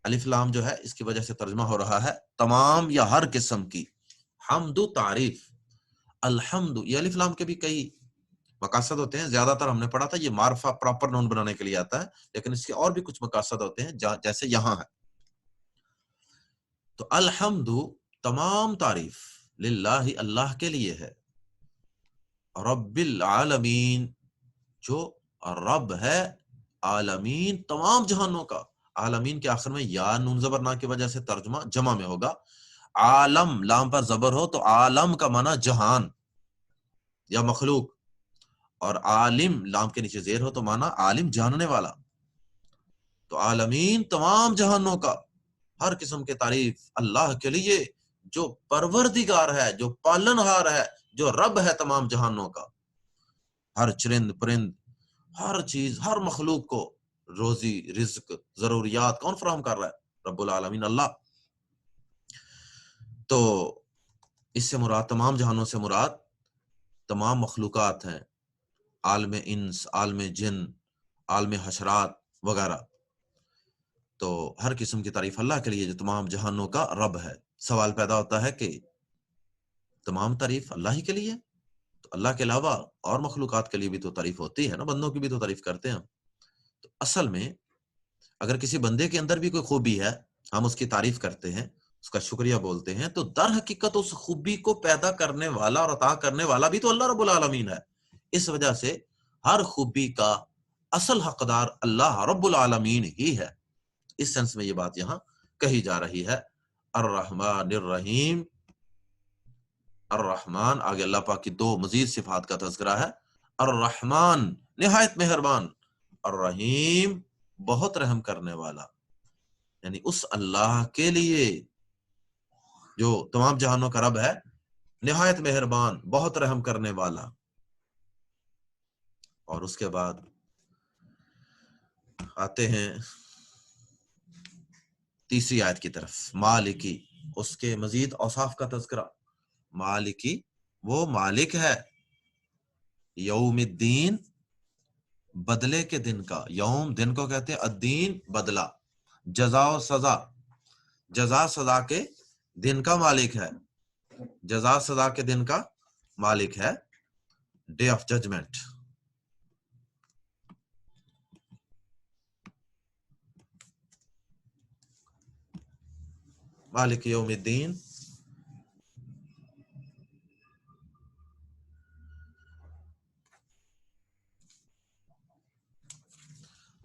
الف لام جو ہے اس کی وجہ سے ترجمہ ہو رہا ہے تمام یا ہر قسم کی حمد و تعریف. الحمد، یہ الف لام کے بھی کئی مقاصد ہوتے ہیں. زیادہ تر ہم نے پڑھا تھا یہ معرفہ پراپر نون بنانے کے لیے آتا ہے، لیکن اس کے اور بھی کچھ مقاصد ہوتے ہیں جیسے یہاں ہے. تو الحمد، تمام تعریف، للہ، اللہ کے لیے ہے، رب العالمین، جو رب ہے عالمین، تمام جہانوں کا. عالمین کے آخر میں یا نون زبر نا کی وجہ سے ترجمہ جمع میں ہوگا. عالم، لام پر زبر ہو تو عالم کا معنی جہان یا مخلوق، اور عالم لام کے نیچے زیر ہو تو معنی عالم جاننے والا. تو عالمین، تمام جہانوں کا، ہر قسم کے تعریف اللہ کے لیے جو پروردگار ہے، جو پالنہار ہے، جو رب ہے تمام جہانوں کا. ہر چرند پرند، ہر چیز، ہر مخلوق کو روزی رزق ضروریات کون فراہم کر رہا ہے؟ رب العالمین، اللہ. تو اس سے مراد، تمام جہانوں سے مراد تمام مخلوقات ہیں، عالم انس، عالم جن، عالم حشرات وغیرہ. تو ہر قسم کی تعریف اللہ کے لیے جو تمام جہانوں کا رب ہے. سوال پیدا ہوتا ہے کہ تمام تعریف اللہ ہی کے لیے، تو اللہ کے علاوہ اور مخلوقات کے لیے بھی تو تعریف ہوتی ہے نا، بندوں کی بھی تو تعریف کرتے ہیں. تو اصل میں اگر کسی بندے کے اندر بھی کوئی خوبی ہے، ہم اس کی تعریف کرتے ہیں، اس کا شکریہ بولتے ہیں، تو در حقیقت اس خوبی کو پیدا کرنے والا اور عطا کرنے والا بھی تو اللہ رب العالمین ہے۔ اس وجہ سے ہر خوبی کا اصل حقدار اللہ رب العالمین ہی ہے۔ اس سینس میں یہ بات یہاں کہی جا رہی ہے۔ الرحمن الرحیم، الرحمن، آگے اللہ پاک کی دو مزید صفات کا تذکرہ ہے۔ الرحمن نہایت مہربان، الرحیم بہت رحم کرنے والا، یعنی اس اللہ کے لیے جو تمام جہانوں کا رب ہے، نہایت مہربان، بہت رحم کرنے والا۔ اور اس کے بعد آتے ہیں تیسری آیت کی طرف، مالکی، اس کے مزید اوصاف کا تذکرہ۔ مالکی وہ مالک ہے، یوم الدین بدلے کے دن کا، یوم دن کو کہتے ہیں، الدین بدلہ، جزا و سزا، جزا سزا کے دن کا مالک ہے، جزا سزا کے دن کا مالک ہے، ڈے آف ججمنٹ۔ مالک یوم الدین،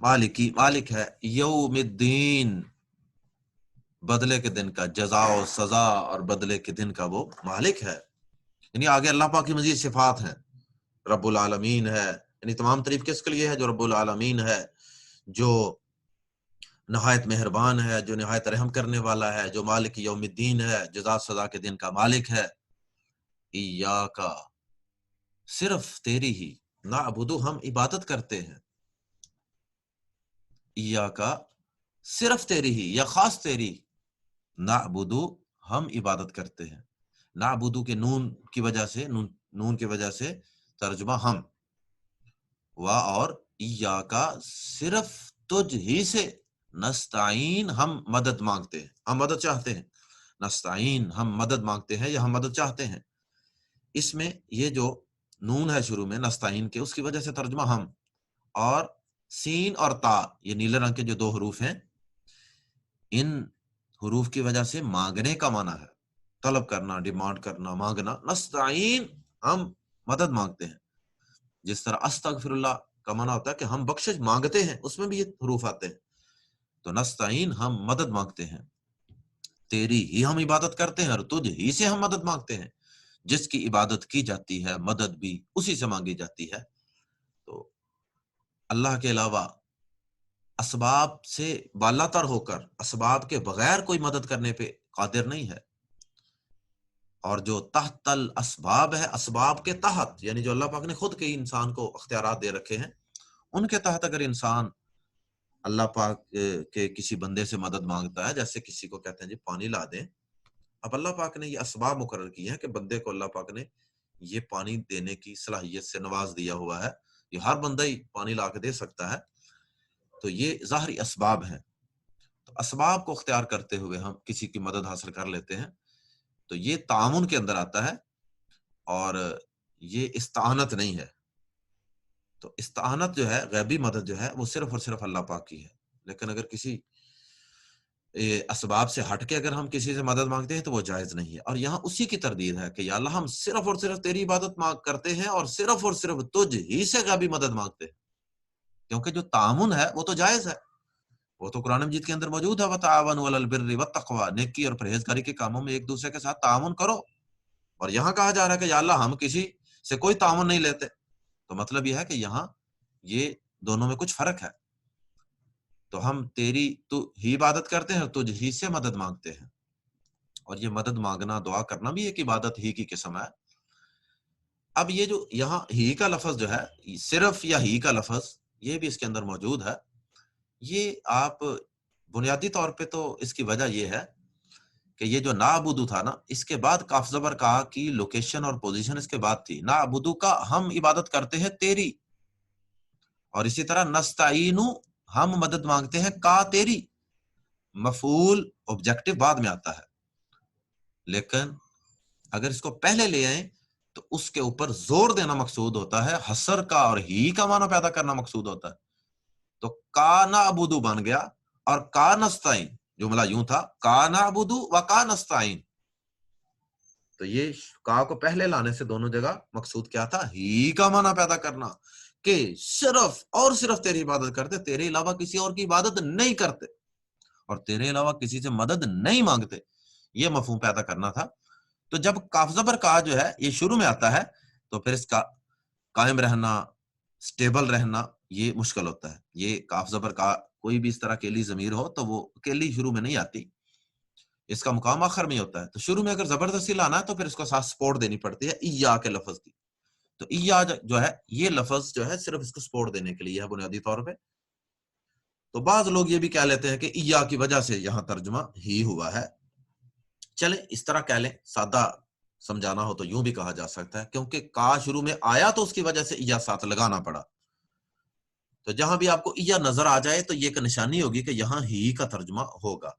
مالکی مالک ہے، یوم الدین بدلے کے دن کا، جزا و سزا اور بدلے کے دن کا وہ مالک ہے۔ یعنی آگے اللہ پاک کی مزید صفات ہیں، رب العالمین ہے، یعنی تمام تعریف کس کے لیے ہے؟ جو رب العالمین ہے، جو نہایت مہربان ہے، جو نہایت رحم کرنے والا ہے، جو مالک یوم الدین ہے، جزا سزا کے دن کا مالک ہے۔ ایاکا، صرف تیری ہی، نعبدو ہم عبادت کرتے ہیں، ایاکا صرف تیری ہی یا خاص تیری، نعبدو ہم عبادت کرتے ہیں۔ نعبدو کے نون کی وجہ سے، نون کی وجہ سے ترجمہ ہم، اور ایاکا صرف تجھ ہی سے، نستعین ہم مدد مانگتے ہیں، ہم مدد چاہتے ہیں، نستعین ہم مدد مانگتے ہیں یا ہم مدد چاہتے ہیں۔ اس میں یہ جو نون ہے شروع میں نستعین کے، اس کی وجہ سے ترجمہ ہم، اور سین اور تا یہ نیلے رنگ کے جو دو حروف ہیں، ان حروف کی وجہ سے مانگنے کا معنی ہے، طلب کرنا، ڈیمانڈ کرنا، مانگنا۔ نستعین ہم مدد مانگتے ہیں، جس طرح استغفر اللہ کا معنی ہوتا ہے کہ ہم بخشش مانگتے ہیں، اس میں بھی یہ حروف آتے ہیں۔ تو نستعین ہم مدد مانگتے ہیں، تیری ہی ہم عبادت کرتے ہیں اور تجھ ہی سے ہم مدد مانگتے ہیں۔ جس کی عبادت کی جاتی ہے، مدد بھی اسی سے مانگی جاتی ہے۔ تو اللہ کے علاوہ اسباب سے بالا تر ہو کر، اسباب کے بغیر کوئی مدد کرنے پہ قادر نہیں ہے۔ اور جو تحت الاسباب ہے، اسباب کے تحت، یعنی جو اللہ پاک نے خود کے انسان کو اختیارات دے رکھے ہیں، ان کے تحت اگر انسان اللہ پاک کے کسی بندے سے مدد مانگتا ہے، جیسے کسی کو کہتے ہیں جی پانی لا دیں، اب اللہ پاک نے یہ اسباب مقرر کی ہیں کہ بندے کو اللہ پاک نے یہ پانی دینے کی صلاحیت سے نواز دیا ہوا ہے، یہ ہر بندہ ہی پانی لا کے دے سکتا ہے، تو یہ ظاہری اسباب ہیں۔ تو اسباب کو اختیار کرتے ہوئے ہم کسی کی مدد حاصل کر لیتے ہیں، تو یہ تعاون کے اندر آتا ہے، اور یہ استعانت نہیں ہے۔ تو استعانت جو ہے، غیبی مدد جو ہے، وہ صرف اور صرف اللہ پاک کی ہے۔ لیکن اگر کسی اسباب سے ہٹ کے اگر ہم کسی سے مدد مانگتے ہیں تو وہ جائز نہیں ہے۔ اور یہاں اسی کی تردید ہے کہ یا اللہ ہم صرف اور صرف تیری عبادت کرتے ہیں اور صرف تجھ ہی سے غیبی مدد مانگتے ہیں، کیونکہ جو تعاون ہے وہ تو جائز ہے، وہ تو قرآن مجید کے اندر موجود ہے، وَتَعَاوَنُوا عَلَى الْبِرِّ وَالتَّقْوَىٰ، نیکی اور پرہیزگاری کے کاموں میں ایک دوسرے کے ساتھ تعاون کرو۔ اور یہاں کہا جا رہا ہے کہ یا اللہ ہم کسی سے کوئی تعاون نہیں لیتے، تو مطلب یہ ہے کہ یہاں یہ دونوں میں کچھ فرق ہے۔ تو ہم تیری تو ہی عبادت کرتے ہیں اور تجھ ہی سے مدد مانگتے ہیں، اور یہ مدد مانگنا، دعا کرنا بھی ایک عبادت ہی کی قسم ہے۔ اب یہ جو یہاں ہی کا لفظ جو ہے، صرف یا ہی کا لفظ، یہ بھی اس کے اندر موجود ہے۔ یہ آپ بنیادی طور پہ تو اس کی وجہ یہ ہے کہ یہ جو نعبدو تھا نا، اس کے بعد کاف زبر کہا کی لوکیشن اور پوزیشن اس کے بعد تھی۔ نعبدو کا ہم عبادت کرتے ہیں تیری، اور اسی طرح نستعینو ہم مدد مانگتے ہیں کا تیری، مفعول آبجیکٹو بعد میں آتا ہے، لیکن اگر اس کو پہلے لے آئیں تو اس کے اوپر زور دینا مقصود ہوتا ہے، حصر کا اور ہی کا معنی پیدا کرنا مقصود ہوتا ہے۔ تو کا نعبدو بن گیا اور کا نستعین، جملہ یوں تھا کا نعبدو و کا نستعین. تو یہ کا کو پہلے لانے سے دونوں جگہ مقصود کیا تھا؟ ہی کا معنی پیدا کرنا، کہ صرف اور صرف تیری عبادت کرتے، تیرے علاوہ کسی اور کی عبادت نہیں کرتے اور تیرے علاوہ کسی سے مدد نہیں مانگتے، یہ مفہوم پیدا کرنا تھا. تو جب کاف زبر کا جو ہے یہ شروع میں آتا ہے تو پھر اس کا قائم رہنا، سٹیبل رہنا یہ مشکل ہوتا ہے. یہ کاف زبر کا کوئی بھی اس طرح اکیلی ضمیر ہو تو وہ اکیلی شروع میں نہیں آتی، اس کا مقام آخر میں ہوتا ہے. تو شروع میں اگر زبردستی لانا ہے تو پھر اس کو ساتھ سپورٹ دینی پڑتی ہے ایا کے لفظ کی. تو ایا جو ہے یہ لفظ جو ہے صرف اس کو سپورٹ دینے کے لیے ہے بنیادی طور پہ. تو بعض لوگ یہ بھی کہہ لیتے ہیں کہ ایا کی وجہ سے یہاں ترجمہ ہی ہوا ہے. چلیں اس طرح کہہ لیں، سادہ سمجھانا ہو تو یوں بھی کہا جا سکتا ہے، کیونکہ کا شروع میں آیا تو اس کی وجہ سے ایا ساتھ لگانا پڑا. تو جہاں بھی آپ کو ایا نظر آ جائے تو یہ ایک نشانی ہوگی کہ یہاں ہی کا ترجمہ ہوگا.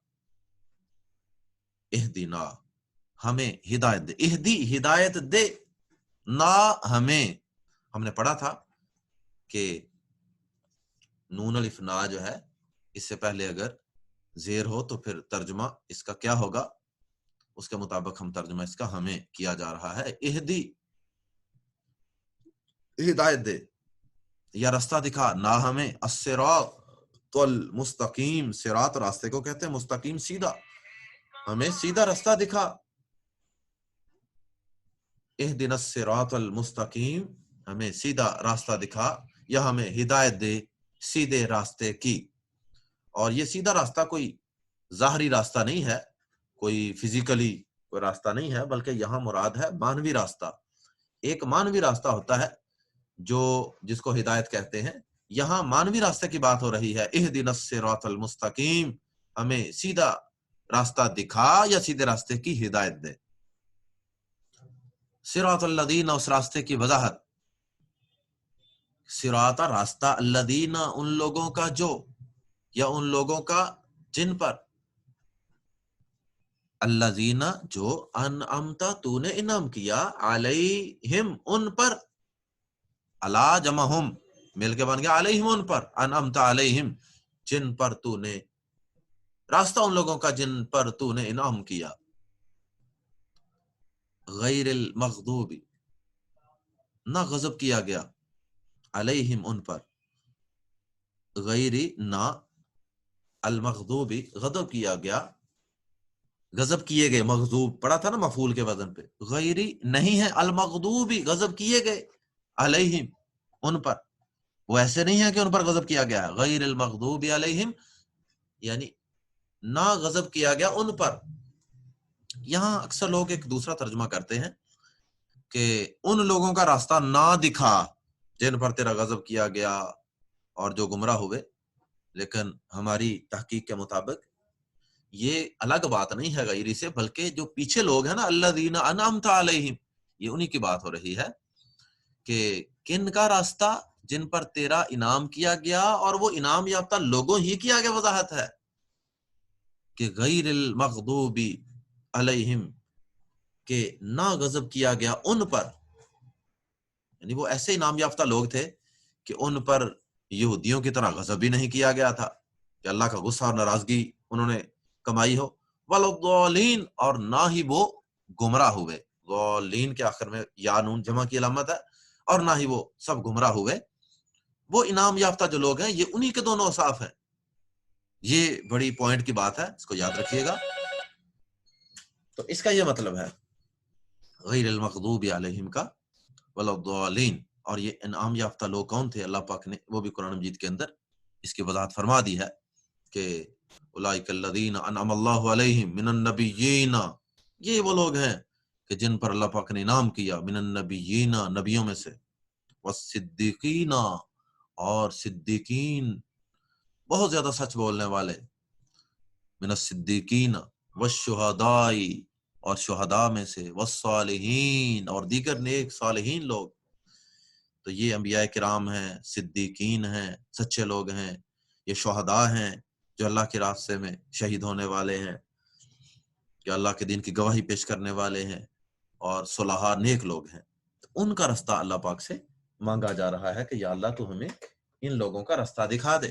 اہدنا، ہمیں ہدایت دے، اہدی ہدایت دے، نا ہمیں. ہم نے پڑھا تھا کہ نون الف نا جو ہے اس سے پہلے اگر زیر ہو تو پھر ترجمہ اس کا کیا ہوگا، اس کے مطابق ہم ترجمہ اس کا ہمیں کیا جا رہا ہے. اہدی ہدایت دے یا رستہ دکھا، نا ہمیں الصراط المستقیم، صراط راستے کو کہتے ہیں، مستقیم سیدھا، ہمیں سیدھا رستہ دکھا. اہدنا الصراط المستقیم، ہمیں سیدھا راستہ دکھا یا ہمیں ہدایت دے سیدھے راستے کی. اور یہ سیدھا راستہ کوئی ظاہری راستہ نہیں ہے، کوئی فزیکلی کوئی راستہ نہیں ہے، بلکہ یہاں مراد ہے مانوی راستہ. ایک مانوی راستہ ہوتا ہے جو جس کو ہدایت کہتے ہیں، یہاں مانوی راستے کی بات ہو رہی ہے. اہدنا الصراط المستقیم، ہمیں سیدھا راستہ دکھا یا سیدھے راستے کی ہدایت دے. صراط الذین، اس راستے کی وضاحت، صراط راستہ، الذین ان لوگوں کا جو، یا ان لوگوں کا جن پر، الذین جو، انعمت تو نے انعام کیا، علیہم ان پر، علی جمع ہم مل کے بن گیا علیہم ان پر، انعمت علیہم جن پر تو نے، راستہ ان لوگوں کا جن پر تو نے انعام کیا. غیر المغضوب، نہ غضب کیا گیا، علیہم ان پر، غیری نہ، المغضوب غضب کیا گیا، غضب کیے گئے، مغضوب پڑھا تھا نا مفعول کے وزن پہ، غیری نہیں ہے، المغضوب غضب کیے گئے، علیہم ان پر، وہ ایسے نہیں ہے کہ ان پر غضب کیا گیا ہے، غیر المغضوب علیہم یعنی نہ غضب کیا گیا ان پر. یہاں اکثر لوگ ایک دوسرا ترجمہ کرتے ہیں کہ ان لوگوں کا راستہ نہ دکھا جن پر تیرا غضب کیا گیا اور جو گمراہ ہوئے. لیکن ہماری تحقیق کے مطابق یہ الگ بات نہیں ہے غیری سے، بلکہ جو پیچھے لوگ ہیں نا، الذین انعمت علیہم، یہ انہی کی بات ہو رہی ہے کہ کن کا راستہ، جن پر تیرا انعام کیا گیا، اور وہ انعام یافتہ لوگوں ہی کی آگے وضاحت ہے کہ غیر المغضوب علیہم، کہ نہ غضب کیا گیا ان پر، یعنی وہ ایسے انعام یافتہ لوگ تھے کہ ان پر یہودیوں کی طرح غضب بھی نہیں کیا گیا تھا کہ اللہ کا غصہ اور ناراضگی انہوں نے کمائی ہو، والضالین اور نہ ہی وہ گمراہ ہوئے، ضالین کے آخر میں یا نون جمع کی علامت ہے، اور نہ ہی وہ سب گمراہ ہوئے. وہ انعام یافتہ جو لوگ ہیں یہ انہی کے دونوں اوصاف ہیں. یہ بڑی پوائنٹ کی بات ہے، اس کو یاد رکھیے گا. تو اس کا یہ مطلب ہے غیر المغضوب علیہم کا، والضالین. اور یہ انعام یافتہ لوگ کون تھے؟ اللہ پاک نے وہ بھی قرآن مجید کے اندر اس کی وضاحت فرما دی ہے کہ اولئک الذین انعم اللہ علیہم من النبیین، یہ وہ لوگ ہیں کہ جن پر اللہ پاک نے انعام کیا، من النبیین نبیوں میں سے، والصدیقین اور صدیقین بہت زیادہ سچ بولنے والے، من الصدیقین والشہداء اور شہداء میں سے، والصالحین اور دیگر نیک صالحین لوگ. تو یہ انبیاء کرام ہیں، صدیقین ہیں، سچے لوگ ہیں، یہ شہداء ہیں جو اللہ کے راستے میں شہید ہونے والے ہیں، جو اللہ کے دین کی گواہی پیش کرنے والے ہیں، اور صلحاء نیک لوگ ہیں. تو ان کا راستہ اللہ پاک سے مانگا جا رہا ہے کہ یا اللہ تو ہمیں ان لوگوں کا راستہ دکھا دے.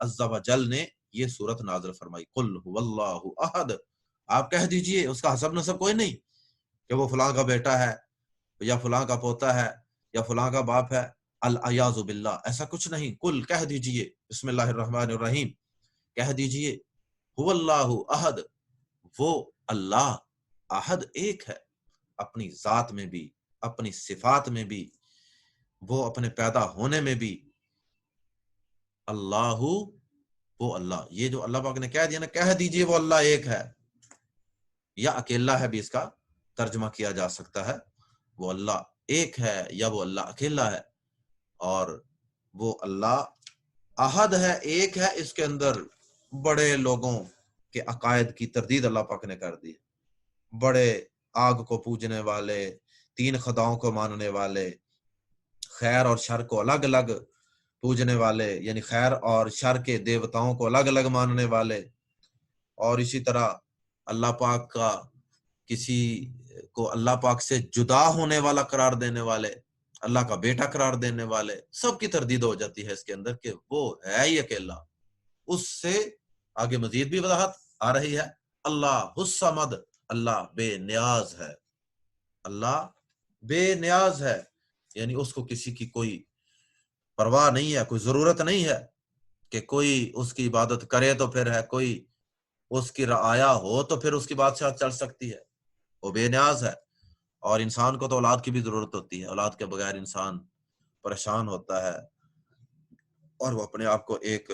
عز و جل نے یہ صورت نازل فرمائی، قل هو اللہ احد، آپ کہہ دیجئے اس کا حسب نسب کوئی نہیں کہ وہ فلاں کا بیٹا ہے یا فلاں کا پوتا ہے یا فلاں کا باپ ہے، العیاذ باللہ، ایسا کچھ نہیں۔ قل، کہہ دیجئے، بسم اللہ الرحمن الرحیم، کہہ دیجئے هو اللہ احد، وہ اللہ احد ایک ہے، اپنی ذات میں بھی، اپنی صفات میں بھی، وہ اپنے پیدا ہونے میں بھی، اللہ، وہ اللہ، یہ جو اللہ پاک نے کہہ دیا نا، کہہ دیجئے وہ اللہ ایک ہے، یا اکیلا ہے بھی اس کا ترجمہ کیا جا سکتا ہے، وہ اللہ ایک ہے یا وہ اللہ اکیلا ہے، اور وہ اللہ احد ہے، ایک ہے، اس کے اندر بڑے لوگوں کے عقائد کی تردید اللہ پاک نے کر دی، بڑے آگ کو پوجنے والے، 3 خداؤں کو ماننے والے، خیر اور شر کو الگ الگ پوجنے والے، یعنی خیر اور شر کے دیوتاؤں کو الگ الگ ماننے والے، اور اسی طرح اللہ پاک کا کسی کو اللہ پاک سے جدا ہونے والا قرار دینے والے، اللہ کا بیٹا قرار دینے والے، سب کی تردید ہو جاتی ہے اس کے اندر کہ وہ ہے ہی اکیلا۔ اس سے آگے مزید بھی وضاحت آ رہی ہے، اللہ الصمد، اللہ بے نیاز ہے، اللہ بے نیاز ہے، یعنی اس کو کسی کی کوئی پرواہ نہیں ہے، کوئی ضرورت نہیں ہے کہ کوئی اس کی عبادت کرے تو پھر ہے، کوئی اس کی رعایا ہو تو پھر اس کی بادشاہت چل سکتی ہے، وہ بے نیاز ہے۔ اور انسان کو تو اولاد کی بھی ضرورت ہوتی ہے، اولاد کے بغیر انسان پریشان ہوتا ہے، اور وہ اپنے آپ کو ایک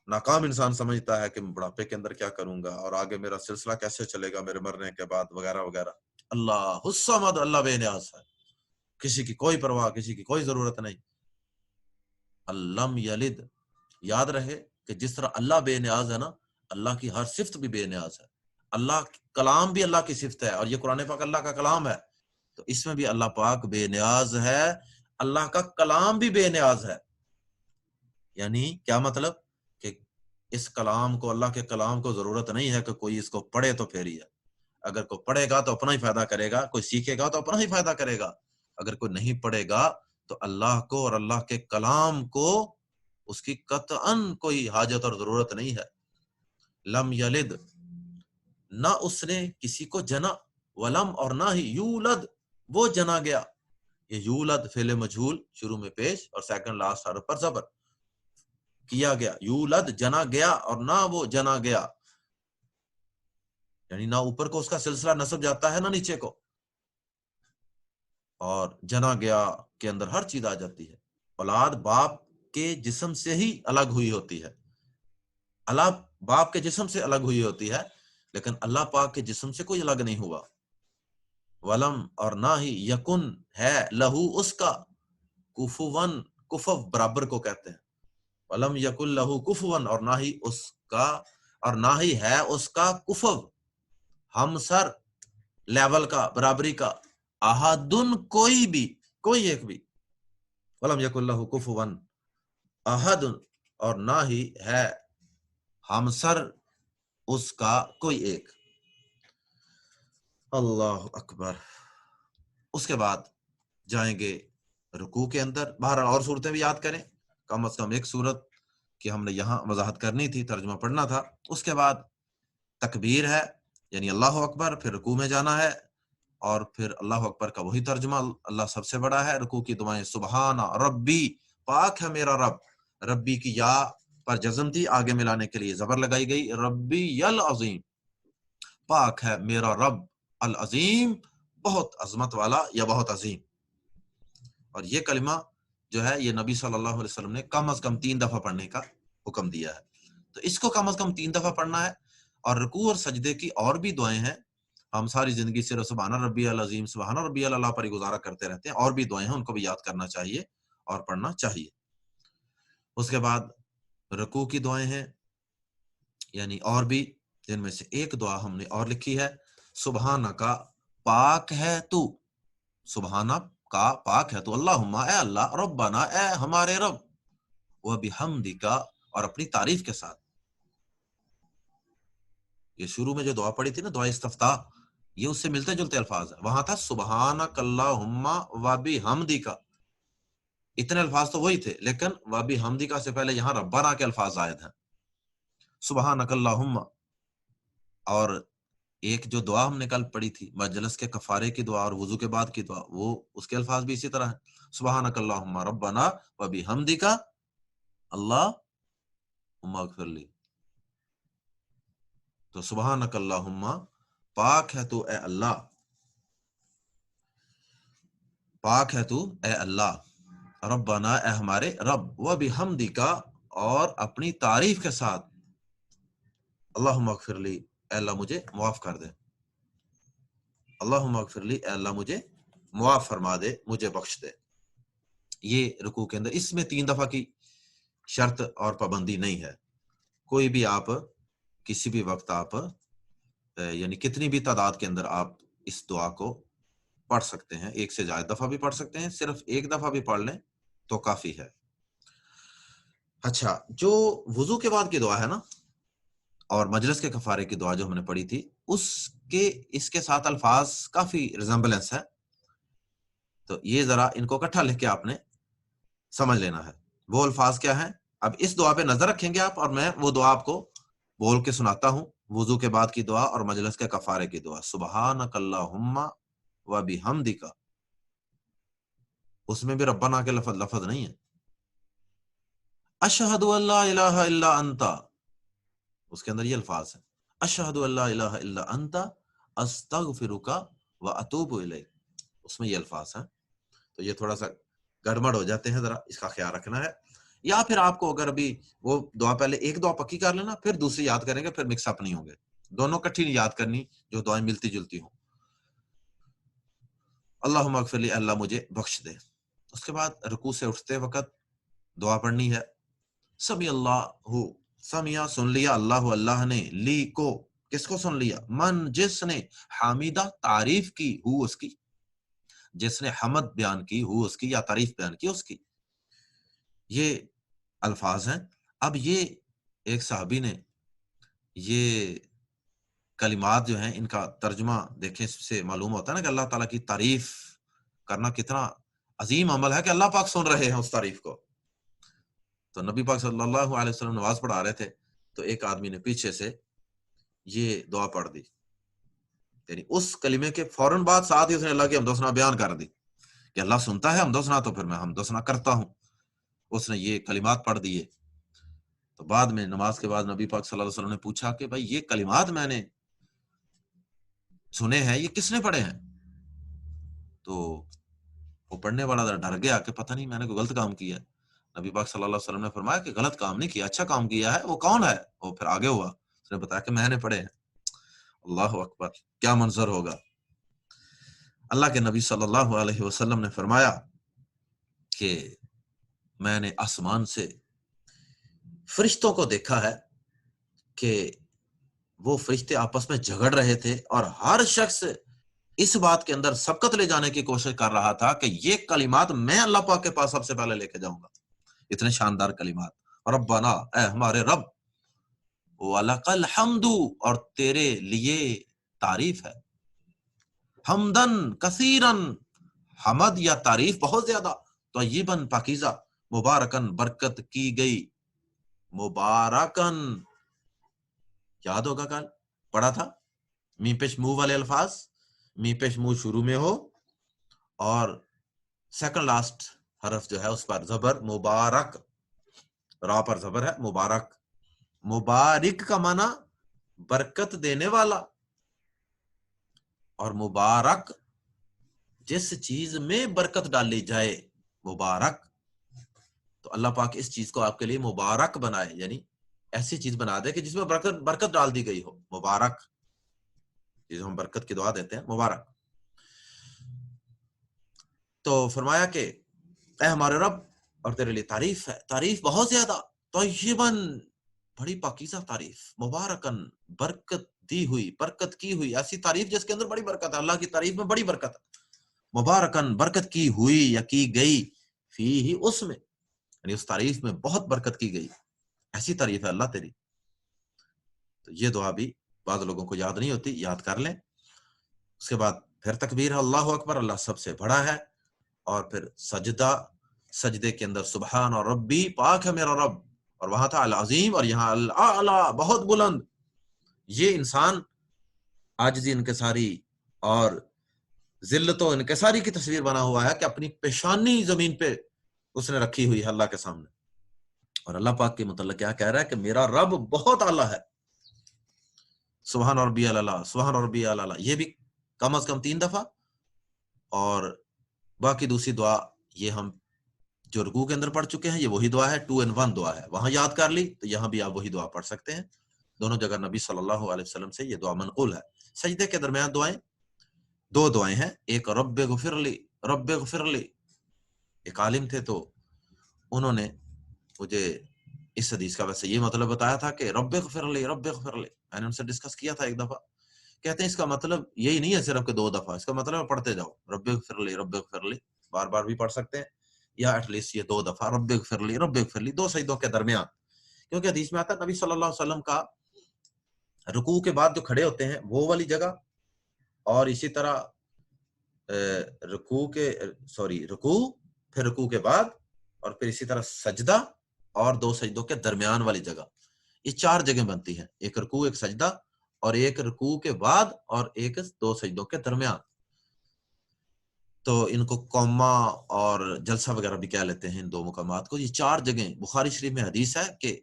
ناکام انسان سمجھتا ہے کہ بڑھاپے کے اندر کیا کروں گا، اور آگے میرا سلسلہ کیسے چلے گا میرے مرنے کے بعد، وغیرہ وغیرہ۔ اللہ الصمد، اللہ بے نیاز ہے، کسی کی کوئی پرواہ، کسی کی کوئی ضرورت نہیں۔ لم یلد، یاد رہے کہ جس طرح اللہ بے نیاز ہے نا، اللہ کی ہر صفت بھی بے نیاز ہے، اللہ کلام بھی اللہ کی صفت ہے، اور یہ قرآن پاک اللہ کا کلام ہے، تو اس میں بھی اللہ پاک بے نیاز ہے، اللہ کا کلام بھی بے نیاز ہے۔ یعنی کیا مطلب؟ کہ اس کلام کو، اللہ کے کلام کو ضرورت نہیں ہے کہ کوئی اس کو پڑھے تو پھر ہی ہے، اگر کوئی پڑھے گا تو اپنا ہی فائدہ کرے گا، کوئی سیکھے گا تو اپنا ہی فائدہ کرے گا، اگر کوئی نہیں پڑھے گا تو اللہ کو اور اللہ کے کلام کو اس کی قطعاً کوئی حاجت اور ضرورت نہیں ہے۔ لم یلد، نہ اس نے کسی کو جنا، ولم، اور نہ ہی یولد، وہ جنا گیا۔ یہ یولد فعل مجہول شروع میں پیش اور سیکنڈ لاسٹ حرف پر زبر کیا گیا، یولد جنا گیا، اور نہ وہ جنا گیا، یعنی نہ اوپر کو اس کا سلسلہ نسب جاتا ہے نہ نیچے کو، اور جنا گیا کے اندر ہر چیز آ جاتی ہے۔ اولاد باپ کے جسم سے ہی الگ ہوئی ہوتی ہے، اللہ باپ کے جسم سے الگ ہوئی ہوتی ہے، لیکن اللہ پاک کے جسم سے کوئی الگ نہیں ہوا۔ ولم، اور نہ ہی یکن ہے، لہو اس کا، کفون، کفو برابر کو کہتے ہیں، ولم یکن لہو کفون، اور نہ ہی اس کا، اور نہ ہی ہے اس کا کفو، ہمسر، لیول کا، برابری کا، احدن، کوئی بھی، کوئی ایک بھی، ولم یکن لہو کفون احد، اور نہ ہی ہے ہمسر اس کا کوئی ایک۔ اللہ اکبر۔ اس کے بعد جائیں گے رکوع کے اندر، بہرحال اور صورتیں بھی یاد کریں، کم از کم ایک صورت کہ ہم نے یہاں وضاحت کرنی تھی، ترجمہ پڑھنا تھا۔ اس کے بعد تکبیر ہے، یعنی اللہ اکبر، پھر رکوع میں جانا ہے، اور پھر اللہ اکبر کا وہی ترجمہ، اللہ سب سے بڑا ہے۔ رکوع کی دعائیں، سبحان ربی، پاک ہے میرا رب، ربی کی یا پر جزم تھی، آگے ملانے کے لیے زبر لگائی گئی، ربی العظیم، پاک ہے میرا رب العظیم، بہت عظمت والا یا بہت عظیم۔ اور یہ کلمہ جو ہے یہ نبی صلی اللہ علیہ وسلم نے کم از کم 3 دفعہ پڑھنے کا حکم دیا ہے، تو اس کو کم از کم 3 دفعہ پڑھنا ہے۔ اور رکوع اور سجدے کی اور بھی دعائیں ہیں، ہم ساری زندگی صرف سبحان ربی العظیم، سبحان ربی اللہ پر ہی گزارا کرتے رہتے ہیں، اور بھی دعائیں ہیں، ان کو بھی یاد کرنا چاہیے اور پڑھنا چاہیے۔ اس کے بعد رکوع کی دعائیں ہیں، یعنی اور بھی، جن میں سے ایک دعا ہم نے اور لکھی ہے، سبحانہ کا، پاک ہے تو، سبحانہ کا، پاک ہے تو، اللہم، اے اللہ، ربنا، اے ہمارے رب، وبحمدک، اور اپنی تعریف کے ساتھ۔ یہ شروع میں جو دعا پڑھی تھی نا، دعا استفتاح، یہ اس سے ملتے جلتے الفاظ ہیں، وہاں تھا سبحانک اللہم وبحمدک، اتنے الفاظ تو وہی تھے، لیکن وابی حمدی کا سے پہلے یہاں ربنا کے الفاظ زائد ہیں، سبحانک اللہم. اور ایک جو دعا ہم نے کل پڑھی تھی مجلس کے کفارے کی دعا اور وضو کے بعد کی دعا، وہ اس کے الفاظ بھی اسی طرح ہیں، سبحانک اللہم ربنا وبحمدک اللہم اغفر لی. تو سبحانک اللہم، پاک ہے تو اے اللہ، پاک ہے تو اے اللہ، ربنا اے ہمارے رب، وبحمدک اور اپنی تعریف کے ساتھ، اللہم اغفر لی اے اللہ مجھے معاف کر دے، اللہم اغفر لی اے اللہ مجھے معاف فرما دے، مجھے بخش دے. یہ رکوع کے اندر اس میں 3 دفعہ کی شرط اور پابندی نہیں ہے. کوئی بھی آپ کسی بھی وقت آپ یعنی کتنی بھی تعداد کے اندر آپ اس دعا کو پڑھ سکتے ہیں، ایک سے زائد دفعہ بھی پڑھ سکتے ہیں، صرف ایک دفعہ بھی پڑھ لیں تو کافی ہے. اچھا، جو وضو کے بعد کی دعا ہے نا اور مجلس کے کفارے کی دعا جو ہم نے پڑھی تھی، اس کے ساتھ الفاظ کافی ریزمبلنس ہے، تو یہ ذرا ان کو اکٹھا لکھ کے آپ نے سمجھ لینا ہے. وہ الفاظ کیا ہیں؟ اب اس دعا پہ نظر رکھیں گے آپ، اور میں وہ دعا آپ کو بول کے سناتا ہوں. وضو کے بعد کی دعا اور مجلس کے کفارے کی دعا، سبحانک اللہم وبحمدک، اس میں بھی ربنا کے لفظ نہیں ہے. اشہد ان لا الہ الا انت، اس کے اندر یہ الفاظ ہیں، اشہد ان لا الہ الا انت استغفرک واتوب الیک، اس میں یہ الفاظ ہیں. تو یہ تھوڑا سا گڑبڑ ہو جاتے ہیں، ذرا اس کا خیال رکھنا ہے. یا پھر آپ کو اگر ابھی وہ دعا پہلے ایک دعا پکی کر لینا، پھر دوسری یاد کریں گے، پھر مکس اپ نہیں ہوں گے. دونوں کٹھی نہیں یاد کرنی، جو دعائیں ملتی جلتی ہوں. اللہم اغفر لی، اللہ مجھے بخش دے. اس کے بعد رکوع سے اٹھتے وقت دعا پڑھنی ہے، سمی اللہ، سمیا سن لیا، اللہ اللہ نے، لی کو کس کو سن لیا، من جس نے، حامدہ تعریف کی، ہو اس کی، جس نے حمد بیان کی، ہو اس کی، یا تعریف بیان کی اس کی. یہ الفاظ ہیں. اب یہ ایک صحابی نے یہ کلمات جو ہیں ان کا ترجمہ دیکھیں، اس سے معلوم ہوتا ہے نا کہ اللہ تعالیٰ کی تعریف کرنا کتنا عظیم عمل ہے، کہ اللہ پاک سن رہے ہیں اس تعریف کو. تو نبی پاک صلی اللہ علیہ وسلم نماز پڑھا رہے تھے، تو ایک آدمی نے پیچھے سے یہ دعا پڑھ دی، یعنی اس کلمے کے فوراً بعد ساتھ ہی اس نے اللہ کی حمد و ثنا بیان کر دی کہ اللہ سنتا ہے حمد و ثنا، تو پھر میں حمد و ثنا کرتا ہوں. اس نے یہ کلمات پڑھ دیے. تو بعد میں نماز کے بعد نبی پاک صلی اللہ علیہ وسلم نے پوچھا کہ بھائی یہ کلمات میں نے سنے ہیں، یہ کس نے پڑھے ہیں؟ تو وہ پڑھنے والا ڈر گیا کہ پتہ نہیں میں نے کوئی غلط کام کیا ہے. نبی پاک صلی اللہ علیہ وسلم نے فرمایا کہ غلط کام نہیں کیا، اچھا کام کیا ہے. وہ کون ہے؟ وہ پھر آگے ہوا، اس نے بتایا کہ میں نے پڑھے ہیں. اللہ اکبر، کیا منظر ہوگا. اللہ کے نبی صلی اللہ علیہ وسلم نے فرمایا کہ میں نے آسمان سے فرشتوں کو دیکھا ہے کہ وہ فرشتے آپس میں جھگڑ رہے تھے، اور ہر شخص اس بات کے اندر سبقت لے جانے کی کوشش کر رہا تھا کہ یہ کلمات میں اللہ پاک کے پاس سب سے پہلے لے کے جاؤں گا. اتنے شاندار کلمات. ربنا، اے ہمارے رب، وَلَكَ الْحَمْدُ، اور تیرے لیے تعریف ہے، حمدن کثیرن، حمد یا تعریف بہت زیادہ، طیبن پاکیزہ، مبارکن برکت کی گئی، مبارکن یاد ہوگا کل پڑھا تھا، می پیش منہ والے الفاظ، می پیش منہ شروع میں ہو اور سیکنڈ لاسٹ حرف جو ہے اس پر زبر، مبارک، را پر زبر ہے، مبارک. مبارک کا معنی برکت دینے والا، اور مبارک جس چیز میں برکت ڈالی جائے، مبارک. تو اللہ پاک اس چیز کو آپ کے لیے مبارک بنائے، یعنی ایسی چیز بنا دے کہ جس میں برکت ڈال دی گئی ہو. مبارک، جس ہم برکت کی دعا دیتے ہیں، مبارک. تو فرمایا کہ اے ہمارے رب، اور تیرے لیے تعریف ہے، تعریف بہت زیادہ، طیباً بڑی پاکیزہ تعریف، مبارکن برکت دی ہوئی، برکت کی ہوئی، ایسی تعریف جس کے اندر بڑی برکت ہے. اللہ کی تعریف میں بڑی برکت ہے. مبارکن برکت کی ہوئی یا کی گئی، فی ہی اس میں، یعنی اس تعریف میں بہت برکت کی گئی، ایسی تعریف ہے اللہ تیری. تو یہ دعا بھی بعض لوگوں کو یاد نہیں ہوتی، یاد کر لیں. اس کے بعد پھر تکبیر ہے، اللہ اکبر، اللہ سب سے بڑا ہے. اور پھر سجدہ سجدے کے اندر سبحان اور ربی، پاک ہے میرا رب، اور وہاں تھا العظیم اور یہاں الاعلی، بہت بلند. یہ انسان عاجزی انکساری اور ذلت و انکساری کی تصویر بنا ہوا ہے کہ اپنی پیشانی زمین پہ اس نے رکھی ہوئی ہے اللہ کے سامنے. اور اللہ پاک کے متعلق کیا کہہ رہا ہے کہ میرا رب بہت اعلیٰ ہے. سبحان ربی الاعلی، سبحان ربی الاعلی، یہ بھی کم از کم 3 دفعہ. اور باقی دوسری دعا یہ ہم جو رکوع کے اندر پڑھ چکے ہیں، یہ وہی دعا ہے، 2 in 1 دعا ہے. وہاں یاد کر لی تو یہاں بھی آپ وہی دعا پڑھ سکتے ہیں. دونوں جگہ نبی صلی اللہ علیہ وسلم سے یہ دعا منقول ہے. سجدے کے درمیان دعائیں 2 دعائیں ہیں. ایک رب غفر لی، رب غفر لی. ایک عالم تھے تو انہوں نے مجھے اس حدیث کا ویسے یہ مطلب بتایا تھا کہ رب غفر لی، رب غفر لی. میں نے ان سے ڈسکس کیا تھا ایک دفعہ. کہتے ہیں اس کا مطلب یہی نہیں ہے صرف کہ 2 دفعہ، اس کا مطلب ہے پڑھتے جاؤ، رب غفر لی، رب غفر لی. بار بار بھی پڑھ سکتے ہیں، یا ایٹ لیسٹ یہ 2 دفعہ رب غفر لی، رب غفر لی، 2 سجدوں کے درمیان. کیونکہ حدیث میں آتا ہے نبی صلی اللہ علیہ وسلم کا رکوع کے بعد جو کھڑے ہوتے ہیں وہ والی جگہ، اور اسی طرح رکوع پھر رکوع کے بعد، اور پھر اسی طرح سجدہ اور 2 سجدوں کے درمیان والی جگہ. یہ 4 جگہیں بنتی ہیں، ایک رکوع، ایک سجدہ، اور ایک رکوع کے بعد، اور ایک 2 سجدوں کے درمیان. تو ان کو قوما اور جلسہ وغیرہ بھی کہہ لیتے ہیں ان 2 مقامات کو. یہ 4 جگہیں بخاری شریف میں حدیث ہے کہ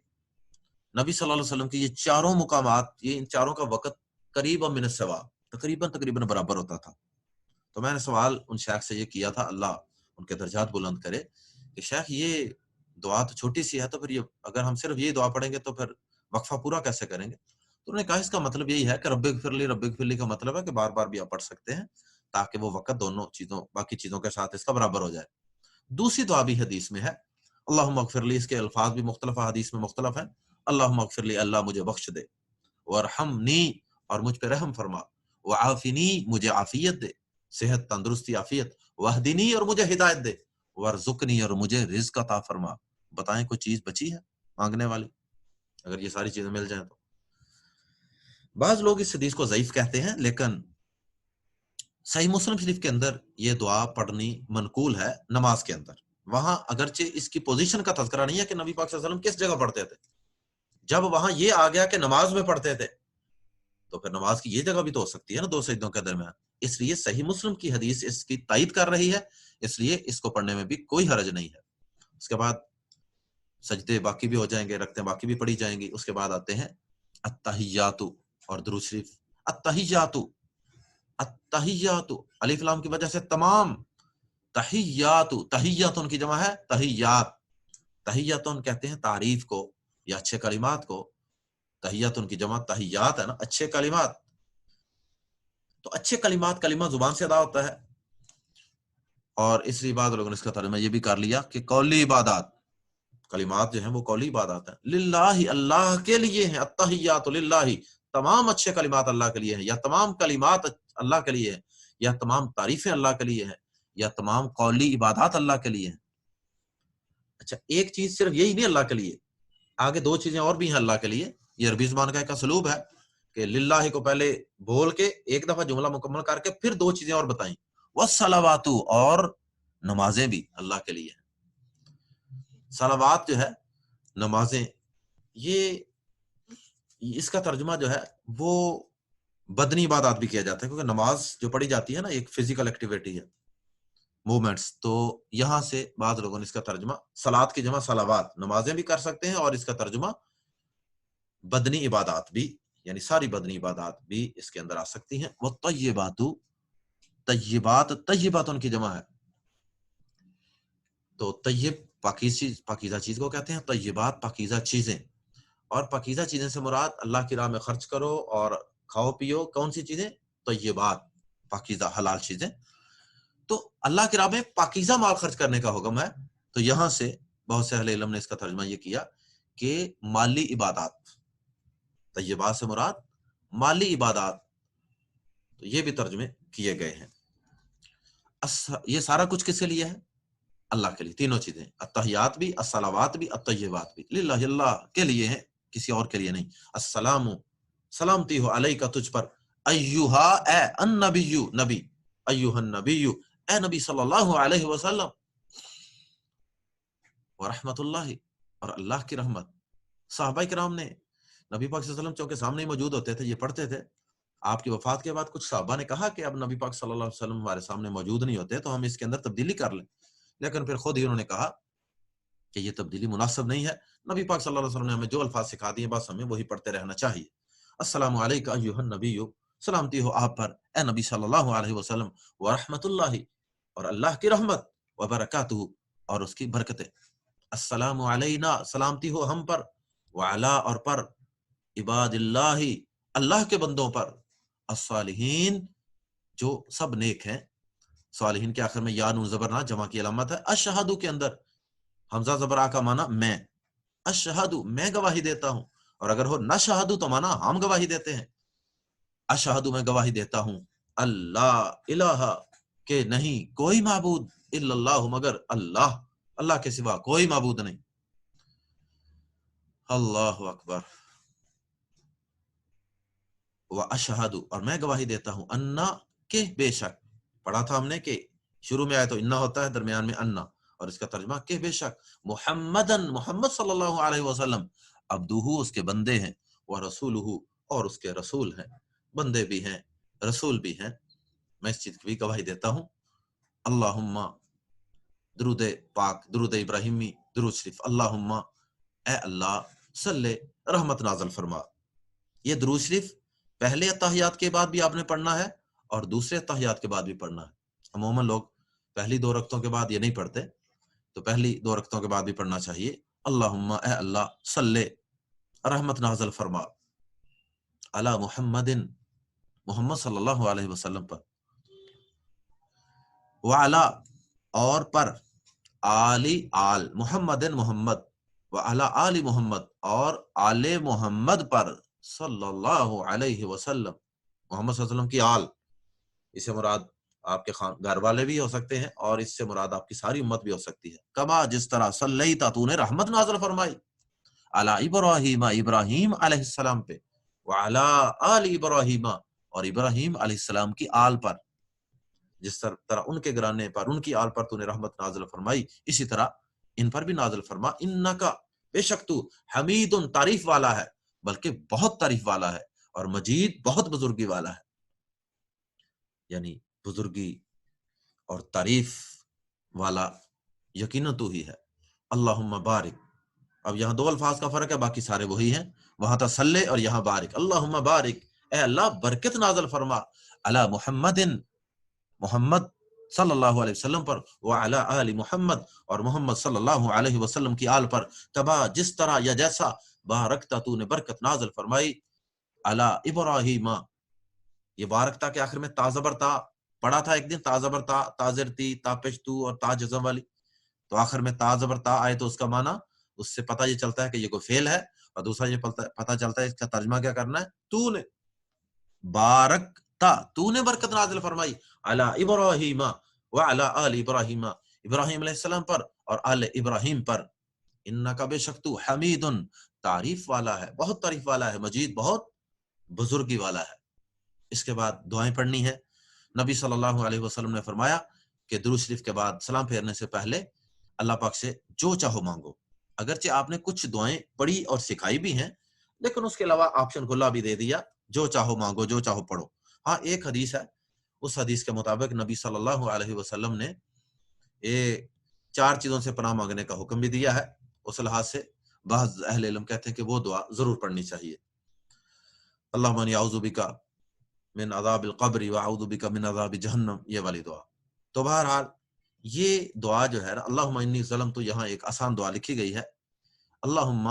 نبی صلی اللہ علیہ وسلم کی یہ 4 مقامات، یہ ان 4 کا وقت قریب من السوا، تقریباً برابر ہوتا تھا. تو میں نے سوال ان شیخ سے یہ کیا تھا، اللہ ان کے درجات بلند کرے، کہ شیخ یہ دعا تو چھوٹی سی ہے، تو پھر یہ اگر ہم صرف یہ دعا پڑھیں گے تو پھر وقفہ پورا کیسے کریں گے؟ تو انہوں نے کہا اس کا مطلب یہی ہے کہ رب اغفر لی، رب اغفر لی کا مطلب ہے کہ بار بار بھی آپ پڑھ سکتے ہیں تاکہ وہ وقت دونوں چیزوں، باقی چیزوں کے ساتھ اس کا برابر ہو جائے. دوسری دعا بھی حدیث میں ہے، اللہم اغفر لی، اس کے الفاظ بھی مختلف حدیث میں مختلف ہیں. اللہم اغفر لی، اللہ مجھے بخش دے، وارحمنی، اور مجھ پہ رحم فرما، وعافنی، مجھے عافیت دے، صحت، تندرستی، عافیت، واہدنی، اور مجھے ہدایت دے، وارزقنی، اور مجھے رزق عطا فرما. بتائیں کوئی چیز بچی ہے مانگنے والی اگر یہ ساری چیزیں مل جائیں تو؟ بعض لوگ اس حدیث کو ضعیف کہتے ہیں، لیکن صحیح مسلم شریف کے اندر یہ دعا پڑھنی منقول ہے نماز کے اندر. وہاں اگرچہ اس کی پوزیشن کا تذکرہ نہیں ہے کہ نبی پاک صلی اللہ علیہ وسلم کس جگہ پڑھتے تھے. جب وہاں یہ آ گیا کہ نماز میں پڑھتے تھے تو پھر نماز کی یہ جگہ بھی تو ہو سکتی ہے نا 2 سجدوں کے درمیان. اس لیے صحیح مسلم کی حدیث اس کی تائید کر رہی ہے، اس لیے اس کو پڑھنے میں بھی کوئی حرج نہیں ہے. اس کے بعد سجدے باقی بھی ہو جائیں گے، رکعتیں باقی بھی پڑھی جائیں گی. اس کے بعد آتے ہیں التحیات اور درود شریف. التحیات، التحیات، الف لام کی وجہ سے تمام، تحیات، تحیاتن کی جمع ہے تحیات. تحیاتن کہتے ہیں تعریف کو یا اچھے کلمات کو. تحیاتن کی جمع تحیات ہے نا، اچھے کلمات. تو اچھے کلمات، کلمہ زبان سے ادا ہوتا ہے. اور اس لیے بعض لوگوں نے اس کا ترجمہ یہ بھی کر لیا کہ قولی عبادات، کلمات جو ہیں وہ قولی عبادات ہیں. للہ، اللہ کے لیے ہیں. التحیات للہ، تمام اچھے کلمات اللہ کے لیے ہیں، یا تمام کلمات اللہ کے لیے ہیں، یا تمام تعریفیں اللہ کے لیے ہیں، یا تمام قولی عبادات اللہ کے لیے ہیں. اچھا، ایک چیز صرف یہی نہیں اللہ کے لیے، آگے 2 چیزیں اور بھی ہیں اللہ کے لیے. یہ عربی زبان کا ایک اسلوب ہے کہ للہ کو پہلے بول کے ایک دفعہ جملہ مکمل کر کے پھر 2 چیزیں اور بتائیں. والصلوات، اور نمازیں بھی اللہ کے لیے ہیں. صلوات جو ہے، نمازیں، یہ اس کا ترجمہ جو ہے وہ بدنی عبادات بھی کیا جاتا ہے، کیونکہ نماز جو پڑھی جاتی ہے نا ایک فزیکل ایکٹیویٹی ہے، موومنٹس. تو یہاں سے بعض لوگوں نے اس کا ترجمہ صلات کی جمع صلوات، نمازیں بھی کر سکتے ہیں، اور اس کا ترجمہ بدنی عبادات بھی، یعنی ساری بدنی عبادات بھی اس کے اندر آ سکتی ہیں. والطیبات، طیبات، طیبات ان کی جمع ہے. تو طیب پاکیزہ چیز کو کہتے ہیں، طیبات پاکیزہ چیزیں. اور پاکیزہ چیزیں سے مراد اللہ کی راہ میں خرچ کرو اور کھاؤ پیو. کون سی چیزیں؟ طیبات، پاکیزہ حلال چیزیں. تو اللہ کی راہ میں پاکیزہ مال خرچ کرنے کا حکم ہے. تو یہاں سے بہت سے اہل علم نے اس کا ترجمہ یہ کیا کہ مالی عبادات، طیبات سے مراد مالی عبادات. تو یہ بھی ترجمے کیے گئے ہیں. یہ سارا کچھ کس کے لیے ہے؟ اللہ کے لیے. تینوں چیزیں، التحیات بھی، الصلوات بھی، الطیبات بھی، للہ، اللہ کے لیے ہیں، کسی اور کے لیے نہیں. السلام، سلامتی ہو علیکہ تجھ پر، ایہا، اے النبی، نبی، ایہا النبی، اے نبی صلی اللہ علیہ وسلم. ورحمۃ اللہ اور اللہ کی رحمت. صحابہ کرام نے نبی پاک صلی اللہ علیہ وسلم چونکہ سامنے ہی موجود ہوتے تھے, یہ پڑھتے تھے. آپ کی وفات کے بعد کچھ صحابہ نے کہا کہ اب نبی پاک صلی اللہ علیہ وسلم ہمارے سامنے موجود نہیں ہوتے تو ہم اس کے اندر تبدیلی کر لیں, لیکن پھر خود ہی انہوں نے کہا کہ یہ تبدیلی مناسب نہیں ہے. نبی پاک صلی اللہ علیہ وسلم نے ہمیں جو الفاظ سکھا دیے بس ہمیں وہی پڑھتے رہنا چاہیے. السلام علیکم ایھا النبی, سلامتی ہو آپ پر اے نبی صلی اللہ علیہ وسلم, ورحمۃ اللہ اور اللہ کی رحمت, وبرکاتہ اور اس کی برکتیں. السلام علینا, سلامتی ہو ہم پر, وعلا اور پر, عباد اللہ اللہ کے بندوں پر, الصالحین جو سب نیک ہیں. صالحین کے آخر میں یا نون زبر نہ جمع کی علامت ہے. اشہدو کے اندر حمزہ زبر آ کا معنی میں, اشہدو میں گواہی دیتا ہوں, اور اگر ہو نہ شہدو تو معنی ہم گواہی دیتے ہیں. اشہدو میں گواہی دیتا ہوں, اللہ الہ کہ نہیں کوئی معبود, الا اللہ مگر اللہ, اللہ کے سوا کوئی معبود نہیں. اللہ اکبر. واشہدو اور میں گواہی دیتا ہوں, انا کہ بے شک, پڑھا تھا ہم نے کہ شروع میں آئے تو انا ہوتا ہے, درمیان میں انا, اور اس کا ترجمہ کہ بے شک, محمدن محمد صلی اللہ علیہ وسلم, عبدہ اس کے بندے ہیں, ورسولہ اور اس کے رسول ہیں. بندے بھی ہیں رسول بھی ہیں. میں اس چیز کی بھی گواہی دیتا ہوں. اللہم درود پاک, درود ابراہیمی, درود شریف. اللہم اے اللہ, صلی رحمت نازل فرما. یہ درود شریف پہلے اتحیات کے بعد بھی آپ نے پڑھنا ہے اور دوسرے اتحیات کے بعد بھی پڑھنا ہے. عموماً لوگ پہلی 2 رکعتوں کے بعد یہ نہیں پڑھتے, تو پہلی 2 رکعتوں کے بعد بھی پڑھنا چاہیے. اللہم اے اللہ, صلی رحمت نازل فرما, علی محمد محمد صلی اللہ علیہ وسلم پر, وعلا اور پر, آلی آل محمد محمد, وعلا آل محمد اور آل محمد پر, صلی اللہ علیہ وسلم. محمد صلی اللہ علیہ وسلم کی آل, اس سے مراد آپ کے گھر والے بھی ہو سکتے ہیں, اور اس سے مراد آپ کی ساری امت بھی ہو سکتی ہے. کما جس طرح صلیتا تو نے رحمت نازل فرمائی, علی ابراہیم ابراہیم علیہ السلام پہ, وعلی آل ابراہیم اور ابراہیم علیہ السلام کی آل پر, جس طرح ان کے گھرانے پر ان کی آل پر تو نے رحمت نازل فرمائی, اسی طرح ان پر بھی نازل فرما. انکا بے شک تو, حمید تعریف والا ہے, بلکہ بہت تعریف والا ہے, اور مجید بہت بزرگی والا ہے. یعنی بزرگی اور تعریف والا یقیناً تو ہی ہے. اللہم بارک, اب یہاں 2 الفاظ کا فرق ہے, باقی سارے وہی ہیں. وہاں تھا صلی اور یہاں بارک. اللہم بارک, اے اللہ برکت نازل فرما, علی محمد محمد صلی اللہ علیہ وسلم پر, وعلی آل محمد اور محمد صلی اللہ علیہ وسلم کی آل پر, کما جس طرح یا جیسا, بارکتا تو نے برکت نازل فرمائی, علی ابراہیم. یہ بارکتا کے آخر میں تا زبر تا پڑھا تھا ایک دن, تا زبر تا, تا زر تی, تا پیش تو اور تا جزم والی, تو آخر میں تا زبر تا آئے تو اس کا معنی, اس سے پتہ یہ چلتا ہے کہ یہ کوئی فعل ہے, اور دوسرا یہ پتہ چلتا ہے اس کا ترجمہ کیا کرنا ہے. تو نے بارکتا, تو نے برکت نازل فرمائی, علی ابراہیم وعلی آل ابراہیم, ابراہیم علیہ السلام پر اور آل ابراہیم پر, انکا بے شک تو, حمید تعریف والا ہے, بہت تعریف والا ہے, مجید بہت بزرگی والا ہے. اس کے بعد دعائیں پڑھنی ہے. نبی صلی اللہ علیہ وسلم نے فرمایا کہ درود شریف کے بعد سلام پھیرنے سے پہلے اللہ پاک سے جو چاہو مانگو. اگرچہ آپ نے کچھ دعائیں پڑھی اور سکھائی بھی ہیں, لیکن اس کے علاوہ آپشن کھلا بھی دے دیا, جو چاہو مانگو, جو چاہو پڑھو. ہاں ایک حدیث ہے, اس حدیث کے مطابق نبی صلی اللہ علیہ وسلم نے 4 چیزوں سے پناہ مانگنے کا حکم بھی دیا ہے. اس لحاظ سے بعض اہل علم کہتے ہیں کہ وہ دعا ضرور پڑھنی چاہیے. اللہم انی اعوذ بک من عذاب القبر واعوذ بک من عذاب جہنم, یہ والی دعا. تو بہرحال یہ دعا جو ہے اللہم انی ظلمت, تو یہاں ایک آسان دعا لکھی گئی ہے. اللہم,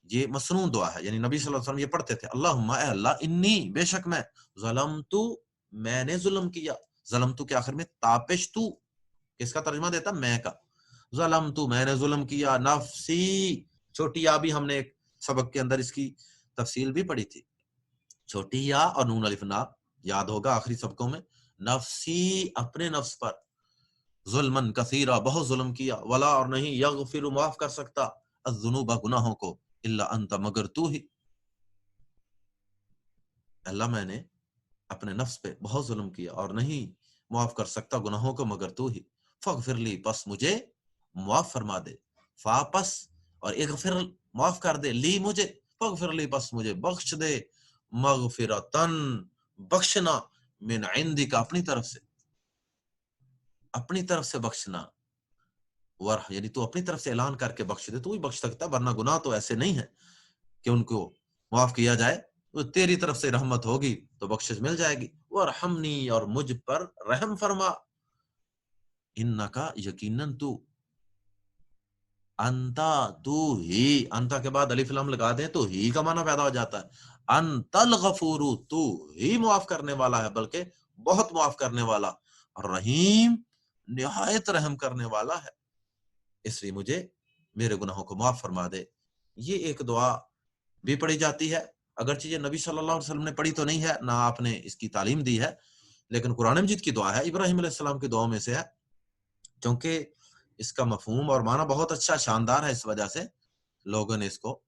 یہ مسنون دعا ہے, یعنی نبی صلی اللہ علیہ وسلم یہ پڑھتے تھے. اللہم اے اللہ, انی بے شک میں, ظلمت میں نے ظلم کیا, ظلمت کے آخر میں تاپش تو, کس کا ترجمہ دیتا, میں کا. ظلمت میں نے ظلم کیا, نفسی, چھوٹی یا بھی ہم نے ایک سبق کے اندر اس کی تفصیل بھی پڑھی تھی. چھوٹی یا اور نون الف نا یاد ہوگا آخری سبقوں میں. نفسی اپنے نفس پر, ظلمن کثیرا بہت ظلم کیا, ولا اور نہیں, یغفر معاف کر سکتا, الذنوب گناہوں کو, الا انت مگر تو ہی. اللہ میں نے اپنے نفس پہ بہت ظلم کیا اور نہیں معاف کر سکتا گناہوں کو مگر تو ہی. فاغفر لی, پس مجھے معاف فرما دے. واپس، اور اغفر معاف کر دے، لی مجھے، فغفر لی پس مجھے بخش دے، مغفرتن بخشنا، من عندک اپنی طرف سے، اپنی طرف سے بخشنا، یعنی تو اپنی طرف سے اعلان کر کے بخش دے، تو ہی بخش سکتا، ورنہ گناہ تو ایسے نہیں ہے کہ ان کو معاف کیا جائے، تو تیری طرف سے رحمت ہوگی تو بخشش مل جائے گی، وارحمنی اور مجھ پر رحم فرما، انکا یقیناً تو، انتا تو ہی، انتا کے بعد الف لام لگا دیں تو ہی کا معنی پیدا ہو جاتا ہے، انت الغفور، تو ہی معاف کرنے والا ہے، بلکہ بہت معاف کرنے والا، رحیم نہایت رحم کرنے والا ہے، اس لیے مجھے میرے گناہوں کو معاف فرما دے۔ یہ ایک دعا بھی پڑھی جاتی ہے، اگرچہ یہ نبی صلی اللہ علیہ وسلم نے پڑھی تو نہیں ہے، نہ آپ نے اس کی تعلیم دی ہے، لیکن قرآن مجید کی دعا ہے، ابراہیم علیہ السلام کی دعاؤں میں سے ہے، کیونکہ اس کا مفہوم اور معنی بہت اچھا شاندار ہے، اس وجہ سے لوگوں نے اس کو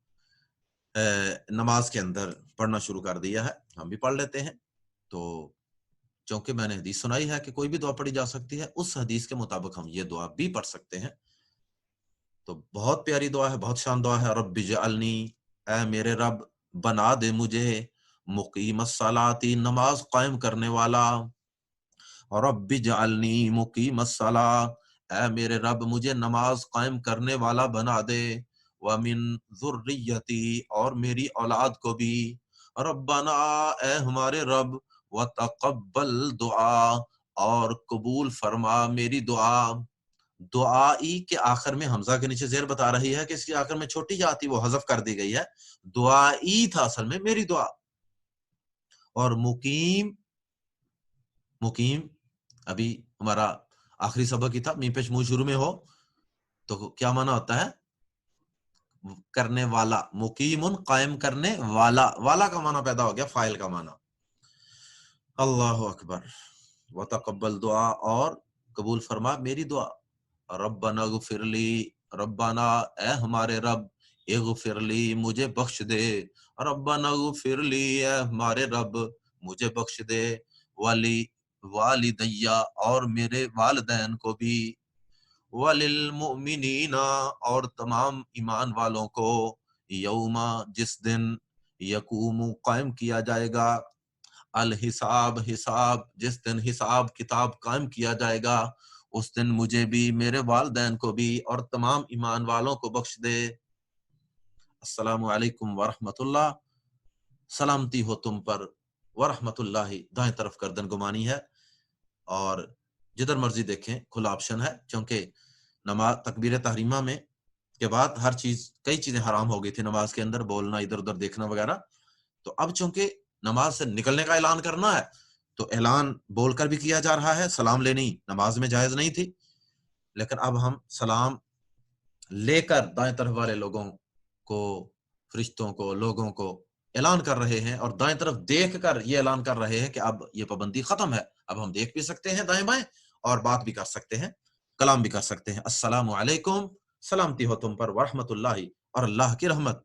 نماز کے اندر پڑھنا شروع کر دیا ہے، ہم بھی پڑھ لیتے ہیں۔ تو چونکہ میں نے حدیث سنائی ہے کہ کوئی بھی دعا پڑھی جا سکتی ہے، اس حدیث کے مطابق ہم یہ دعا بھی پڑھ سکتے ہیں، تو بہت پیاری دعا ہے، بہت شان دعا ہے، رب اجعلنی، اے میرے رب بنا دے مجھے، مقیم الصلاۃ نماز قائم کرنے والا، رب اجعلنی مقیم الصلاۃ، اے میرے رب مجھے نماز قائم کرنے والا بنا دے، ومن ذریتی اور میری اولاد کو بھی، ربنا اے ہمارے رب، وتقبل دعا اور قبول فرما میری دعا، دعائی کے آخر میں حمزہ کے نیچے زیر بتا رہی ہے کہ اس کے آخر میں چھوٹی جاتی وہ حذف کر دی گئی ہے، دعائی تھا اصل میں میری دعا، اور مقیم، مقیم ابھی ہمارا آخری سبق ہی تھا، میم پیش منہ شروع میں ہو تو کیا معنی ہوتا ہے؟ کرنے والا، مقیم قائم کرنے والا، والا کا معنی پیدا ہو گیا، فاعل کا معنی، اللہ اکبر، وتقبل دعا اور قبول فرما میری دعا، ربنا اغفر لی، ربنا اے ہمارے رب، اغفر لی مجھے بخش دے، ربنا اغفر لی اے ہمارے رب مجھے بخش دے، والی والدیا اور میرے والدین کو بھی، وللمؤمنین اور تمام ایمان والوں کو، یوما جس دن، یقوم قائم کیا جائے گا، الحساب حساب جس دن حساب کتاب قائم کیا جائے گا، اس دن مجھے بھی، میرے والدین کو بھی اور تمام ایمان والوں کو بخش دے۔ السلام علیکم ورحمۃ اللہ، سلامتی ہو تم پر، ورحمۃ اللہ، دائیں طرف گردن گمانی ہے، اور جدھر مرضی دیکھیں کھلا آپشن ہے، چونکہ نماز تکبیر تحریمہ میں کے بعد ہر چیز، کئی چیزیں حرام ہو گئی تھی نماز کے اندر، بولنا، ادھر ادھر دیکھنا وغیرہ، تو اب چونکہ نماز سے نکلنے کا اعلان کرنا ہے تو اعلان بول کر بھی کیا جا رہا ہے، سلام لینی نماز میں جائز نہیں تھی، لیکن اب ہم سلام لے کر دائیں طرف والے لوگوں کو، فرشتوں کو، لوگوں کو اعلان کر رہے ہیں، اور دائیں طرف دیکھ کر یہ اعلان کر رہے ہیں کہ اب یہ پابندی ختم ہے، اب ہم دیکھ بھی سکتے ہیں دائیں بائیں، اور بات بھی کر سکتے ہیں، کلام بھی کر سکتے ہیں۔ السلام علیکم، سلامتی ہو تم پر، ورحمۃ اللہ اور اللہ کی رحمت،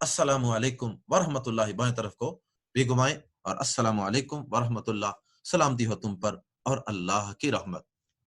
السلام علیکم ورحمۃ اللہ، بائیں طرف کو بھی گھمائیں، اور السلام علیکم ورحمۃ اللہ، سلامتی ہو تم پر اور اللہ کی رحمت۔